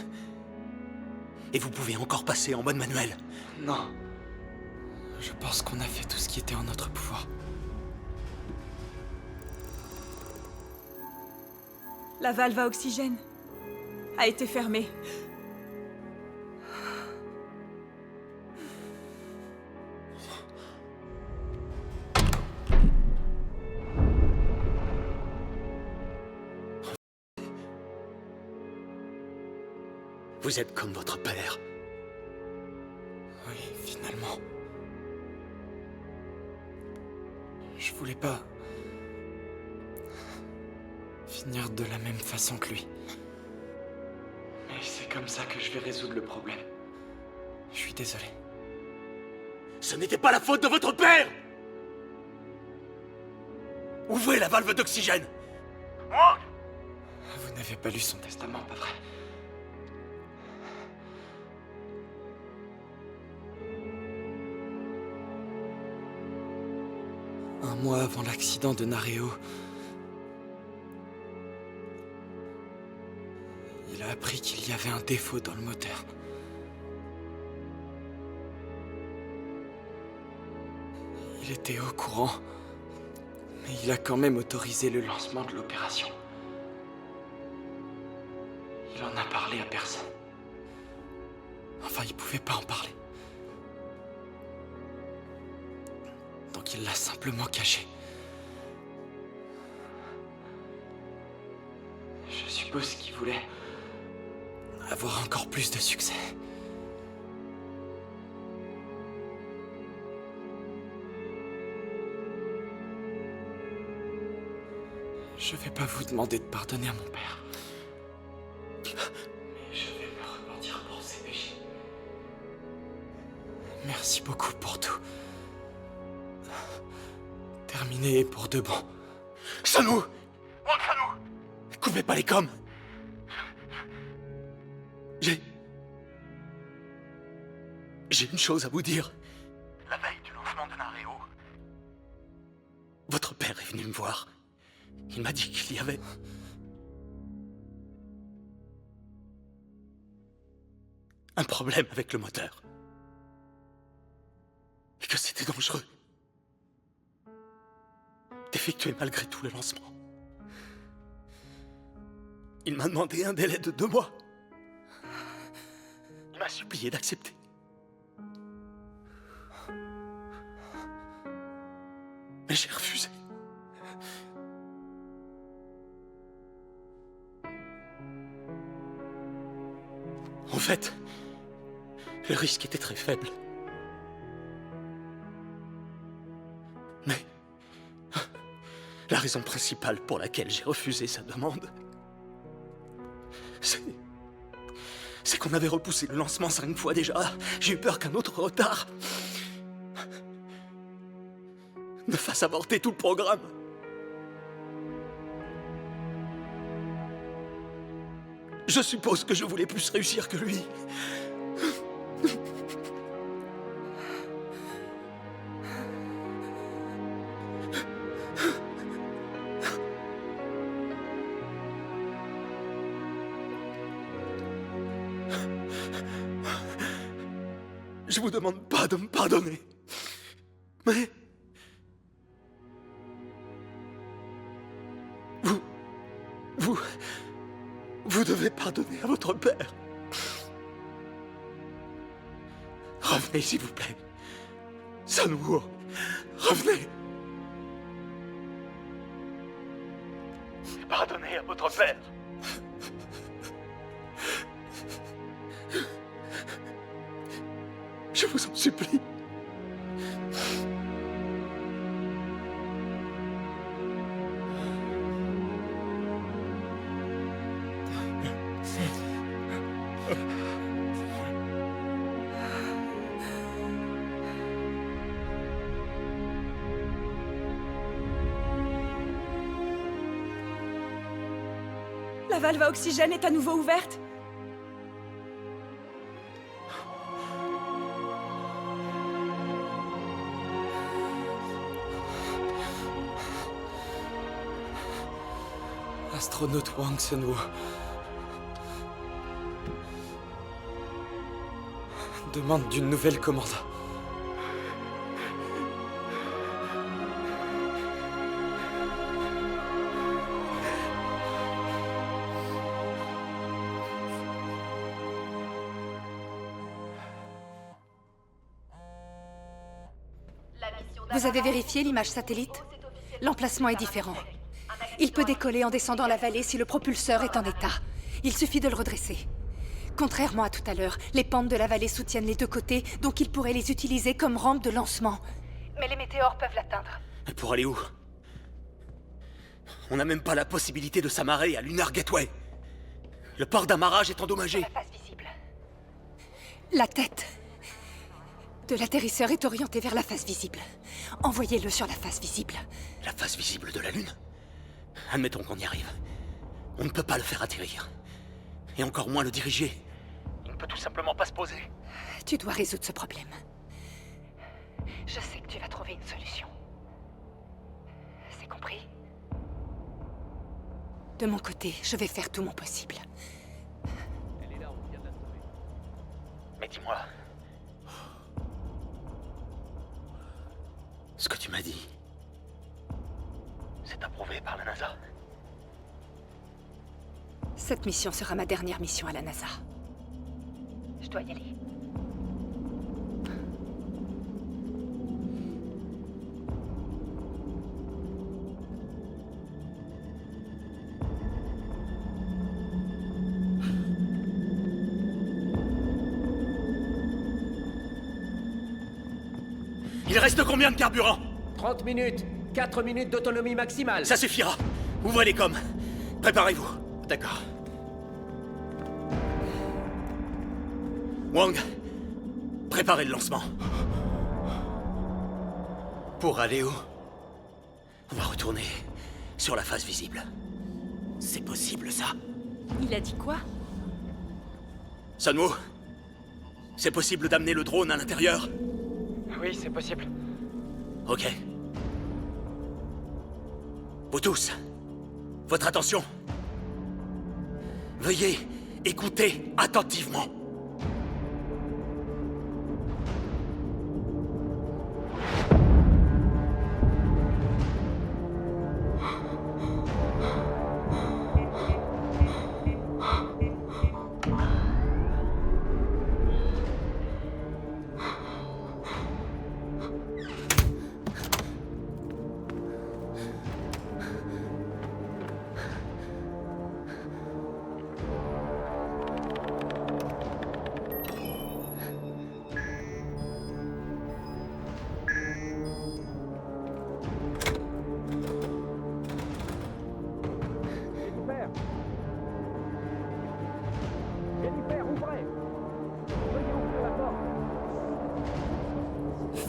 Et vous pouvez encore passer en mode manuel. Non. Je pense qu'on a fait tout ce qui était en notre pouvoir. La valve à oxygène a été fermée. Vous êtes comme votre père. Oui, finalement. Je voulais pas finir de la même façon que lui. Mais c'est comme ça que je vais résoudre le problème. Je suis désolé. Ce n'était pas la faute de votre père! Ouvrez la valve d'oxygène! Vous n'avez pas lu son testament, pas vrai? Un mois avant l'accident de Nareo, il a appris qu'il y avait un défaut dans le moteur. Il était au courant, mais il a quand même autorisé le lancement de l'opération. Il en a parlé à personne. Enfin, il pouvait pas en parler. Donc il l'a simplement caché. Je suppose qu'il voulait avoir encore plus de succès. Je vais pas vous demander de pardonner à mon père. Mais je vais me repentir pour ses péchés. Merci beaucoup pour tout. Terminé pour de bon. Sanou! Coupez pas les coms! J'ai une chose à vous dire. La veille du lancement de Nareo, Votre père est venu me voir. Il m'a dit qu'il y avait... un problème avec le moteur. Et que c'était dangereux d'effectuer malgré tout le lancement. Il m'a demandé un délai de 2 mois. Il m'a supplié d'accepter. Mais j'ai refusé. En fait, le risque était très faible. Mais la raison principale pour laquelle j'ai refusé sa demande, c'est qu'on avait repoussé le lancement 5 fois déjà. J'ai eu peur qu'un autre retard me fasse avorter tout le programme. Je suppose que je voulais plus réussir que lui. Je vous demande pas de me pardonner. Mais... Vous devez pardonner à votre père. Revenez, s'il vous plaît. Sun-Woo, revenez. Pardonnez à votre père. Je vous en supplie. La valve à oxygène est à nouveau ouverte. Astronaute Wang Sun-Woo demande d'une nouvelle commande. Vous avez vérifié l'image satellite? L'emplacement est différent. Il peut décoller en descendant la vallée si le propulseur est en état. Il suffit de le redresser. Contrairement à tout à l'heure, les pentes de la vallée soutiennent les deux côtés, donc il pourrait les utiliser comme rampe de lancement. Mais les météores peuvent l'atteindre. Et pour aller où? On n'a même pas la possibilité de s'amarrer à Lunar Gateway. Le port d'amarrage est endommagé. La face visible. La tête de l'atterrisseur est orientée vers la face visible. Envoyez-le sur la face visible. La face visible de la Lune? Admettons qu'on y arrive. On ne peut pas le faire atterrir. Et encore moins le diriger. Il ne peut tout simplement pas se poser. Tu dois résoudre ce problème. Je sais que tu vas trouver une solution. C'est compris? De mon côté, je vais faire tout mon possible. Mais dis-moi... Ce que tu m'as dit... c'est approuvé par la NASA? Cette mission sera ma dernière mission à la NASA. Je dois y aller. Il reste combien de carburant? 30 minutes. 4 minutes d'autonomie maximale. Ça suffira. Ouvrez les coms. Préparez-vous. D'accord. Wang, préparez le lancement. Pour aller où? On va retourner sur la face visible. C'est possible, ça? Il a dit quoi? Sun-Woo, c'est possible d'amener le drone à l'intérieur? Oui, c'est possible. Ok. Vous tous, votre attention. Veuillez écouter attentivement.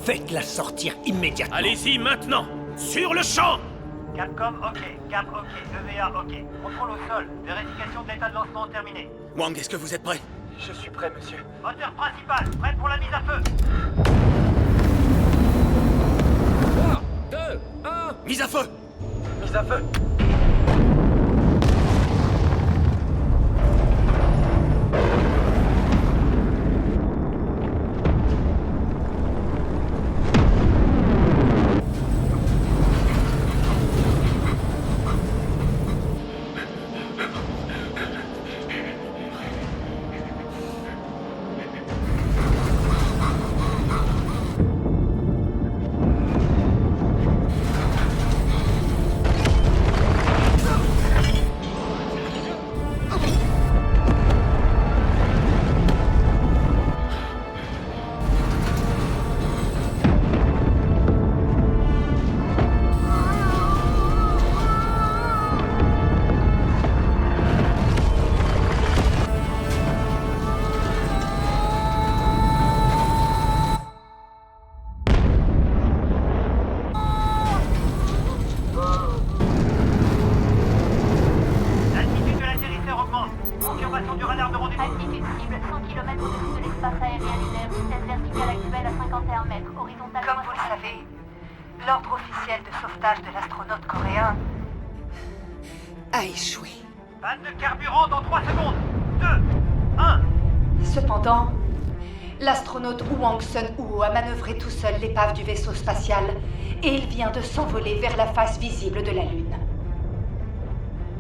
Faites-la sortir immédiatement. Allez-y maintenant! Sur le champ! Capcom, ok. Cap, ok. EVA, ok. Contrôle au sol. Vérification de l'état de lancement terminé. Wang, est-ce que vous êtes prêt? Je suis prêt, monsieur. Moteur principal, prêt pour la mise à feu. 3, 2, 1... Mise à feu! Mise à feu. L'ordre officiel de sauvetage de l'astronaute coréen a échoué. Panne de carburant dans 3 secondes. 2, 1. Cependant, l'astronaute Wang Sun-woo a manœuvré tout seul l'épave du vaisseau spatial et il vient de s'envoler vers la face visible de la Lune.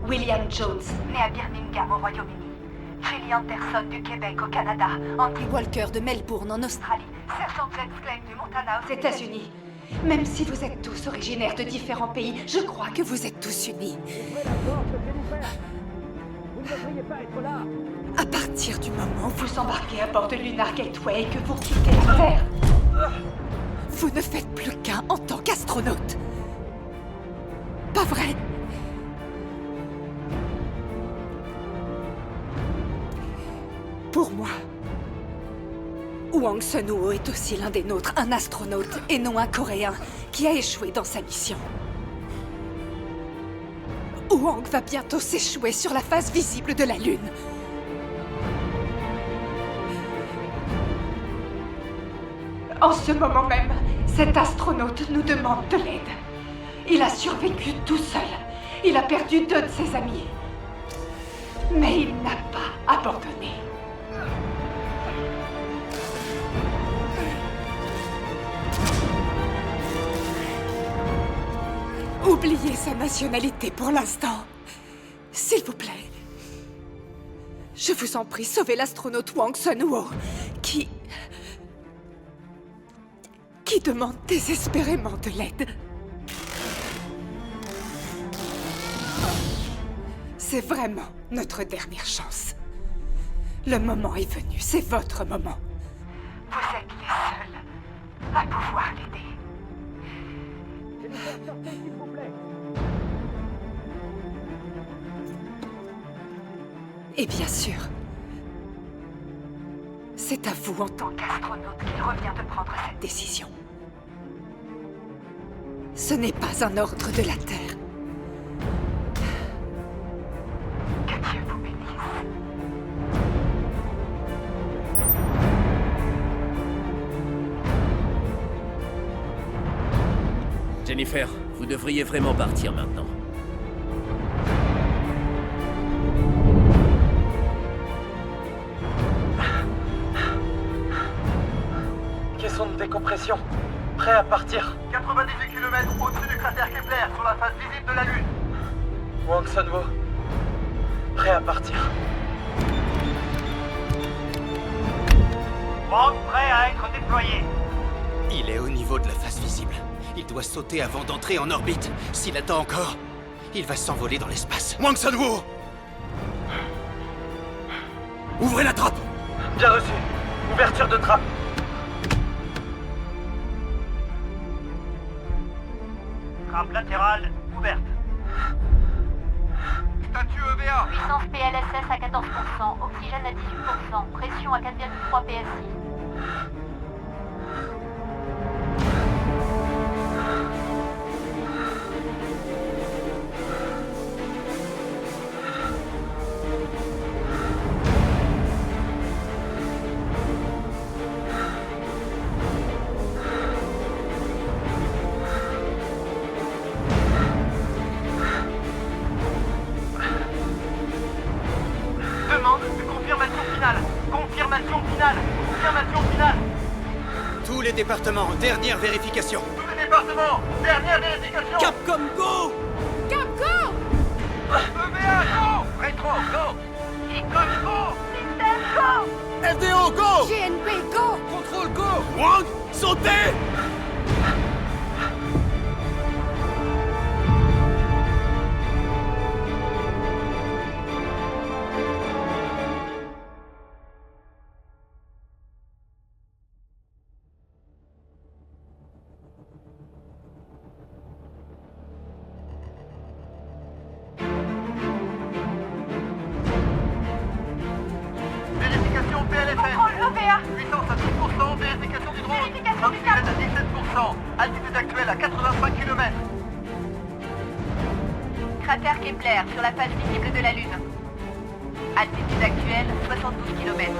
William Jones, né à Birmingham au Royaume-Uni, Shelley Anderson du Québec au Canada, Andy Walker de Melbourne en Australie, Sergeant James Klein du Montana aux États-Unis. Même si vous êtes tous originaires de différents pays, je crois que vous êtes tous unis. Vous ne devriez pas être là. À partir du moment où vous embarquez à bord de Lunar Gateway et que vous quittez la Terre, vous ne faites plus qu'un en tant qu'astronaute. Pas vrai? Pour moi, Wang Sun-woo est aussi l'un des nôtres, un astronaute et non un Coréen qui a échoué dans sa mission. Wang va bientôt s'échouer sur la face visible de la Lune. En ce moment même, cet astronaute nous demande de l'aide. Il a survécu tout seul. Il a perdu 2 de ses amis. Mais il n'a pas abandonné. Oubliez sa nationalité pour l'instant. S'il vous plaît. Je vous en prie, sauvez l'astronaute Wang Sun-woo, qui demande désespérément de l'aide. C'est vraiment notre dernière chance. Le moment est venu, c'est votre moment. Vous êtes les seuls à pouvoir l'aider. S'il vous plaît. Et bien sûr, c'est à vous en tant qu'astronaute qu'il revient de prendre cette décision. Ce n'est pas un ordre de la Terre. Que Dieu vous bénisse. Jennifer, vous devriez vraiment partir maintenant. Caisson de décompression. Prêt à partir. 98 km au-dessus du cratère Kepler, sur la face visible de la Lune. Wang Sun-woo. Prêt à partir. Wang prêt à être déployé. Il est au niveau de la face visible. Il doit sauter avant d'entrer en orbite. S'il attend encore, il va s'envoler dans l'espace. Wang Sun-woo! Ouvrez la trappe! Bien reçu. Ouverture de trappe. Trappe latérale ouverte. Statut EVA. Puissance PLSS à 14%, oxygène à 18%, pression à 4,3 PSI. Tous les départements, dernière vérification. Tous les départements, dernière vérification. Capcom Go! Capcom! EVA, go! Rétro, go! Icon, go! Système, go! FDO, go! GNP, go! Contrôle, go! Wang, sautez! Vérification PLFN. Contrôle EVA. Puissance à 10%, vérification du drone. Vérification du Oxygène à 17%, altitude actuelle à 85 km. Cratère Kepler sur la face visible de la Lune. Altitude actuelle 72 km.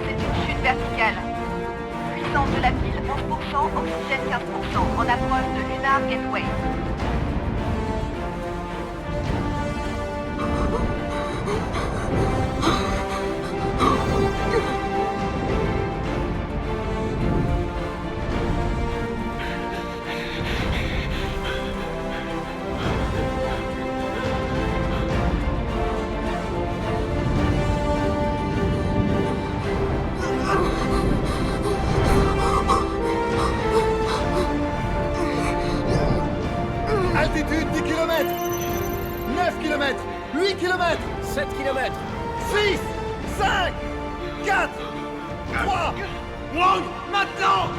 C'est une chute verticale. Puissance de la pile 11%, oxygène 15%. En approche de Lunar Gateway. Altitude 10 km 9 km 8 km 7 km 6 5 4 3 Wang, maintenant!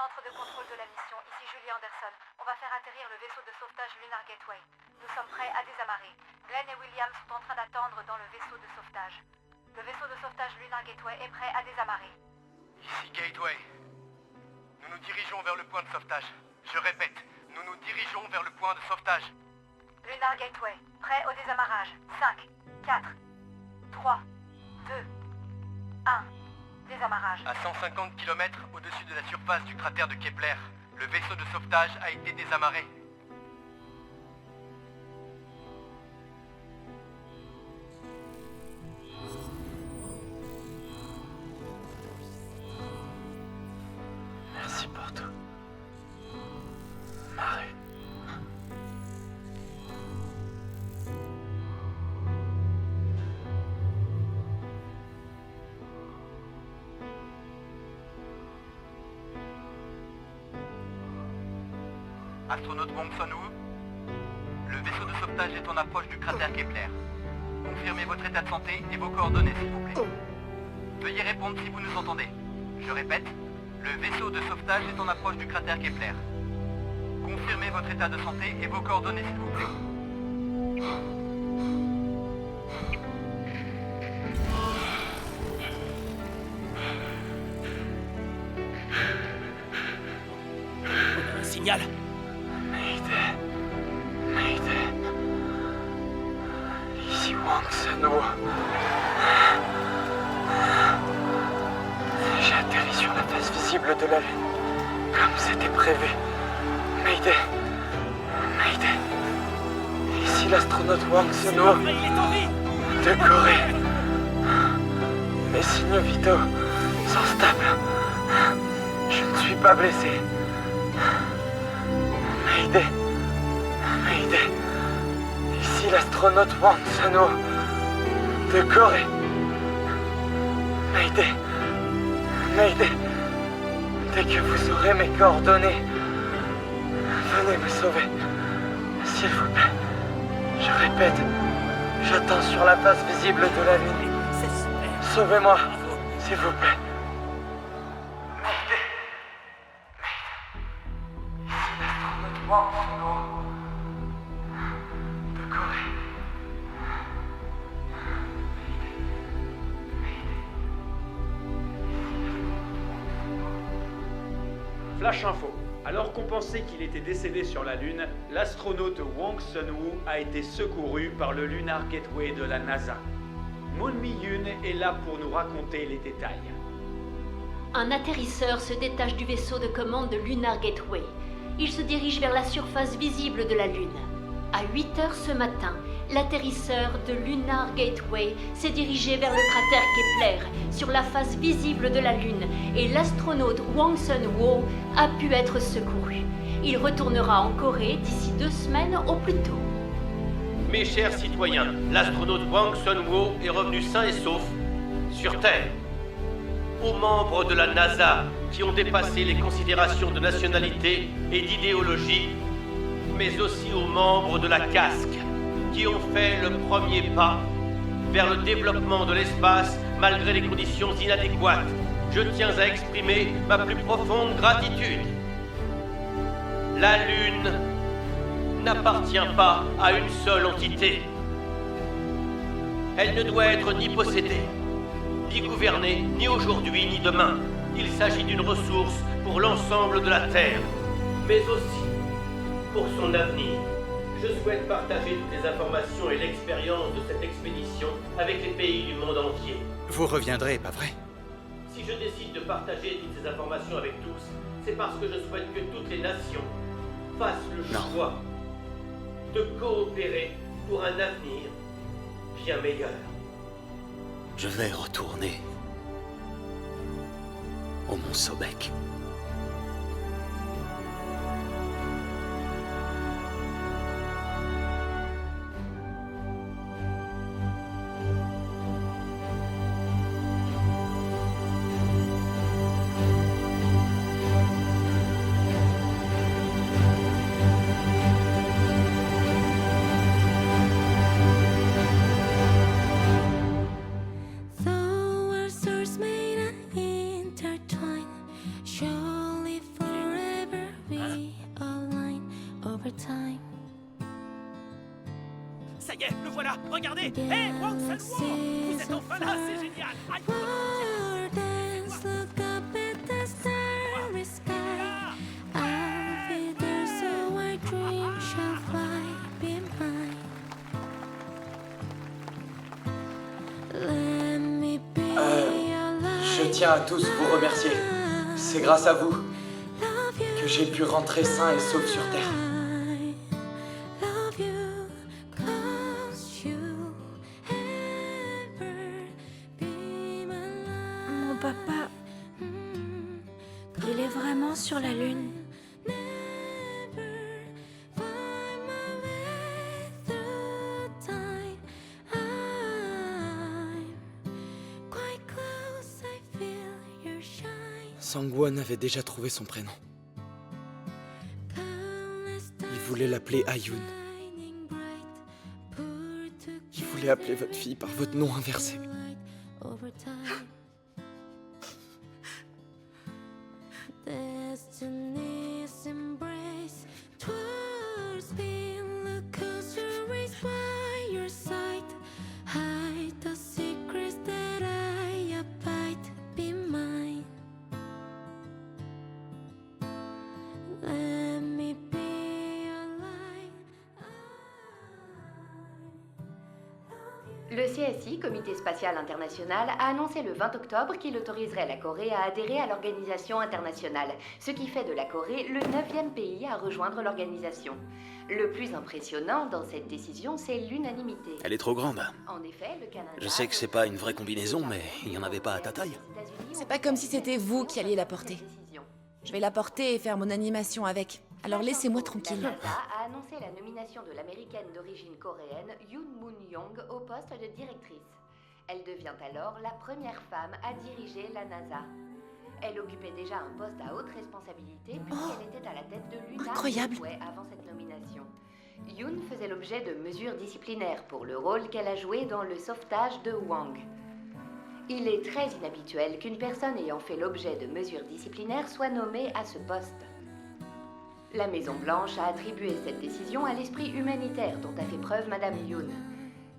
Centre de contrôle de la mission, ici Julie Anderson. On va faire atterrir le vaisseau de sauvetage Lunar Gateway. Nous sommes prêts à désamarrer. Glenn et William sont en train d'attendre dans le vaisseau de sauvetage. Le vaisseau de sauvetage Lunar Gateway est prêt à désamarrer. Ici Gateway. Nous nous dirigeons vers le point de sauvetage. Je répète, nous nous dirigeons vers le point de sauvetage. Lunar Gateway, prêt au désamarrage. 5, 4, 3, 2, 1. Désamarrage. À 150 km au-dessus de la surface du cratère de Kepler, le vaisseau de sauvetage a été désamarré. Merci pour tout. Maru. Astronaute Wong Sun-woo, le vaisseau de sauvetage est en approche du cratère Kepler. Confirmez votre état de santé et vos coordonnées, s'il vous plaît. Veuillez répondre si vous nous entendez. Je répète, le vaisseau de sauvetage est en approche du cratère Kepler. Confirmez votre état de santé et vos coordonnées, s'il vous plaît. On a un signal. Mayday. Ici Wang Sun-woo. J'ai atterri sur la face visible de la Lune, comme c'était prévu. Mayday. Mayday. l'astronaute Wang Seno de Corée. Mes signaux vitaux sont stables. Je ne suis pas blessé. Mayday. Mayday. Ici l'astronaute Wang Seno de Corée. Mayday. Mayday. Dès que vous aurez mes coordonnées, venez me sauver. S'il vous plaît. Je répète, j'attends sur la face visible de la Lune. Sauvez-moi, s'il vous plaît. Mayday. Mayday. Ici l'astronaute Wang Seno de Corée. Flash info. Alors qu'on pensait qu'il était décédé sur la Lune, l'astronaute Wang Sun-woo a été secouru par le Lunar Gateway de la NASA. Moon Mi-yoon est là pour nous raconter les détails. Un atterrisseur se détache du vaisseau de commande de Lunar Gateway. Il se dirige vers la surface visible de la Lune. À 8 heures ce matin, l'atterrisseur de Lunar Gateway s'est dirigé vers le cratère Kepler, sur la face visible de la Lune, et l'astronaute Wang Sun-woo a pu être secouru. Il retournera en Corée d'ici 2 semaines au plus tôt. Mes chers citoyens, l'astronaute Wang Sun-woo est revenu sain et sauf sur Terre. Aux membres de la NASA qui ont dépassé les considérations de nationalité et d'idéologie, mais aussi aux membres de la casque qui ont fait le premier pas vers le développement de l'espace malgré les conditions inadéquates. Je tiens à exprimer ma plus profonde gratitude. La Lune n'appartient pas à une seule entité. Elle ne doit être ni possédée, ni gouvernée, ni aujourd'hui, ni demain. Il s'agit d'une ressource pour l'ensemble de la Terre, mais aussi pour son avenir. Je souhaite partager toutes les informations et l'expérience de cette expédition avec les pays du monde entier. Vous reviendrez, pas vrai? Si je décide de partager toutes ces informations avec tous, c'est parce que je souhaite que toutes les nations fassent le choix de coopérer pour un avenir bien meilleur. Je vais retourner au Mont Sobek. Ça y est, le voilà, regardez. Hé, Wang Sun-woo, vous êtes enfin là, c'est génial. Aïe, Je tiens à tous vous remercier. C'est grâce à vous que j'ai pu rentrer sain et sauf sur Terre. Mon papa... Il est vraiment sur la Lune. Sang-won avait déjà trouvé son prénom. Il voulait l'appeler Ayun. Il voulait appeler votre fille par votre nom inversé. Le CSI, Comité Spatial International, a annoncé le 20 octobre qu'il autoriserait la Corée à adhérer à l'organisation internationale, ce qui fait de la Corée le 9e pays à rejoindre l'organisation. Le plus impressionnant dans cette décision, c'est l'unanimité. Elle est trop grande. En effet, le Canada... Je sais que c'est pas une vraie combinaison, mais il n'y en avait pas à ta taille. C'est pas comme si c'était vous qui alliez la porter. Je vais la porter et faire mon animation avec. Alors laissez-moi tranquille. La NASA a annoncé la nomination de l'américaine d'origine coréenne Yoon Moon-young au poste de directrice. Elle devient alors la première femme à diriger la NASA. Elle occupait déjà un poste à haute responsabilité puisqu'elle était à la tête de l'UNAR Gateway avant cette nomination. Yoon faisait l'objet de mesures disciplinaires pour le rôle qu'elle a joué dans le sauvetage de Wang. Il est très inhabituel qu'une personne ayant fait l'objet de mesures disciplinaires soit nommée à ce poste. La Maison-Blanche a attribué cette décision à l'esprit humanitaire dont a fait preuve Madame Yoon,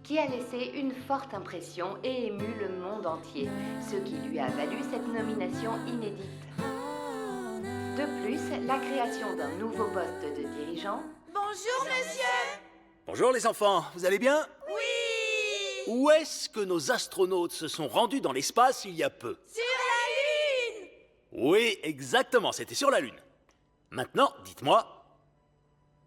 qui a laissé une forte impression et ému le monde entier, ce qui lui a valu cette nomination inédite. De plus, la création d'un nouveau poste de dirigeant... Bonjour, monsieur! Bonjour les enfants, vous allez bien? Oui! Où est-ce que nos astronautes se sont rendus dans l'espace il y a peu? Sur la Lune! Oui, exactement, c'était sur la Lune. Maintenant, dites-moi,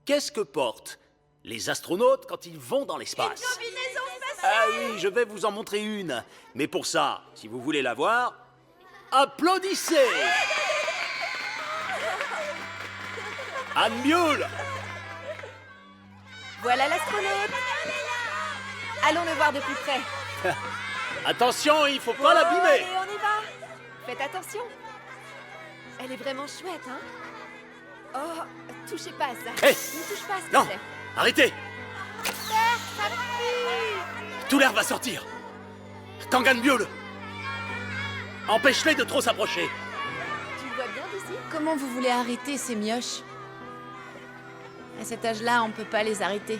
qu'est-ce que portent les astronautes quand ils vont dans l'espace? Une combinaison spatiale! Ah oui, je vais vous en montrer une. Mais pour ça, si vous voulez la voir, applaudissez! Anne Mule! Voilà l'astronaute! Allons le voir de plus près. Attention, il faut pas l'abîmer! Allez, on y va! Faites attention! Elle est vraiment chouette, hein? Oh, touchez pas à ça. Hé! Ne touche pas, s'il Non! te plaît. Arrêtez! Terre, ça pue! Tout l'air va sortir! Kangan Mule! Empêche-les de trop s'approcher! Tu le vois bien d'ici? Comment vous voulez arrêter ces mioches? À cet âge-là, on peut pas les arrêter.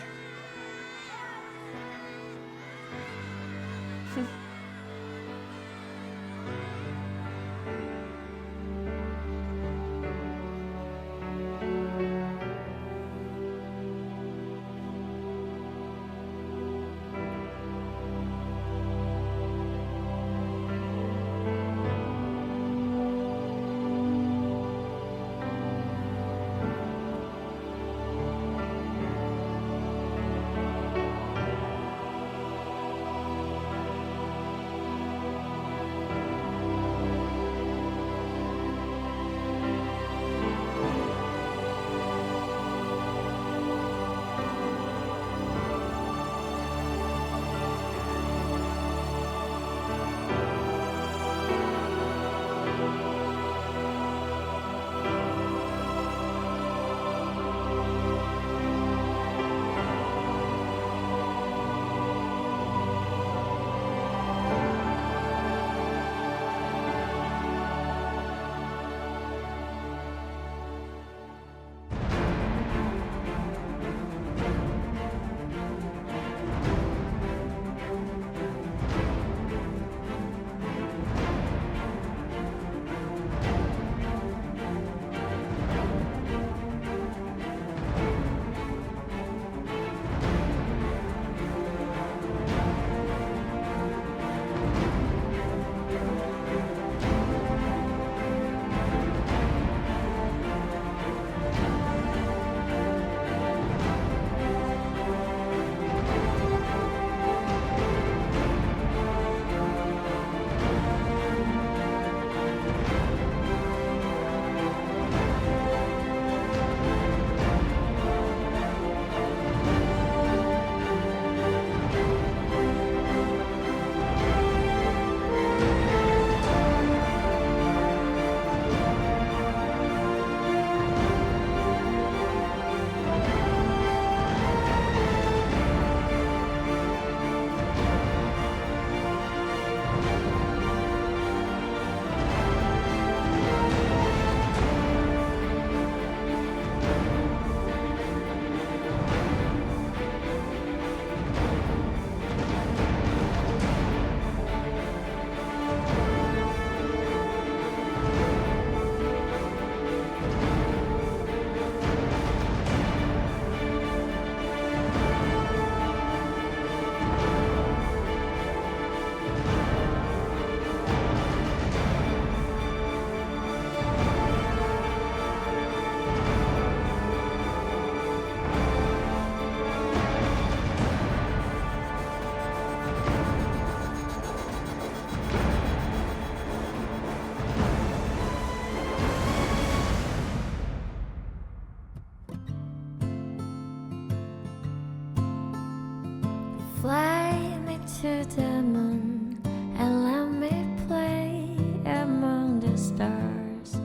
to the moon and let me play among the stars.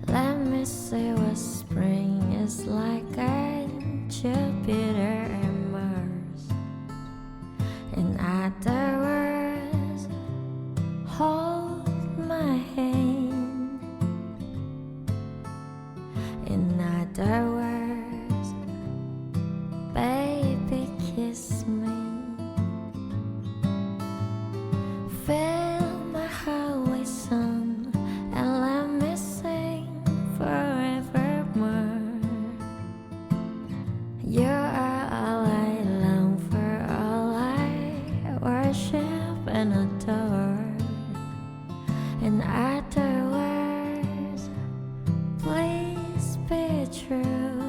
Let me see what spring is like on Jupiter and Mars. In other words, hold my hand. In other words, baby, kiss me. Fill my heart with song and let me sing forevermore. You are all I long for, all I worship and adore. In other words, please be true.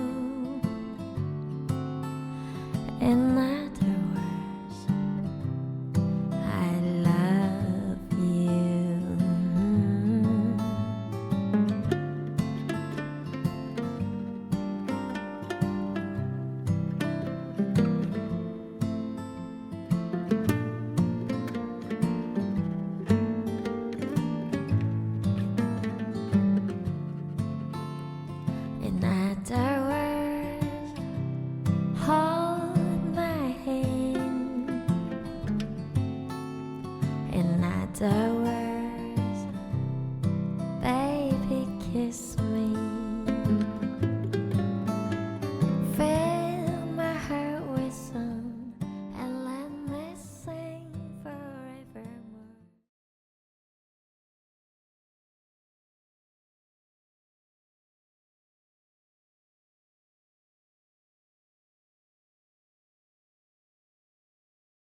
In other words, I love you. In other words, hold my hand. In other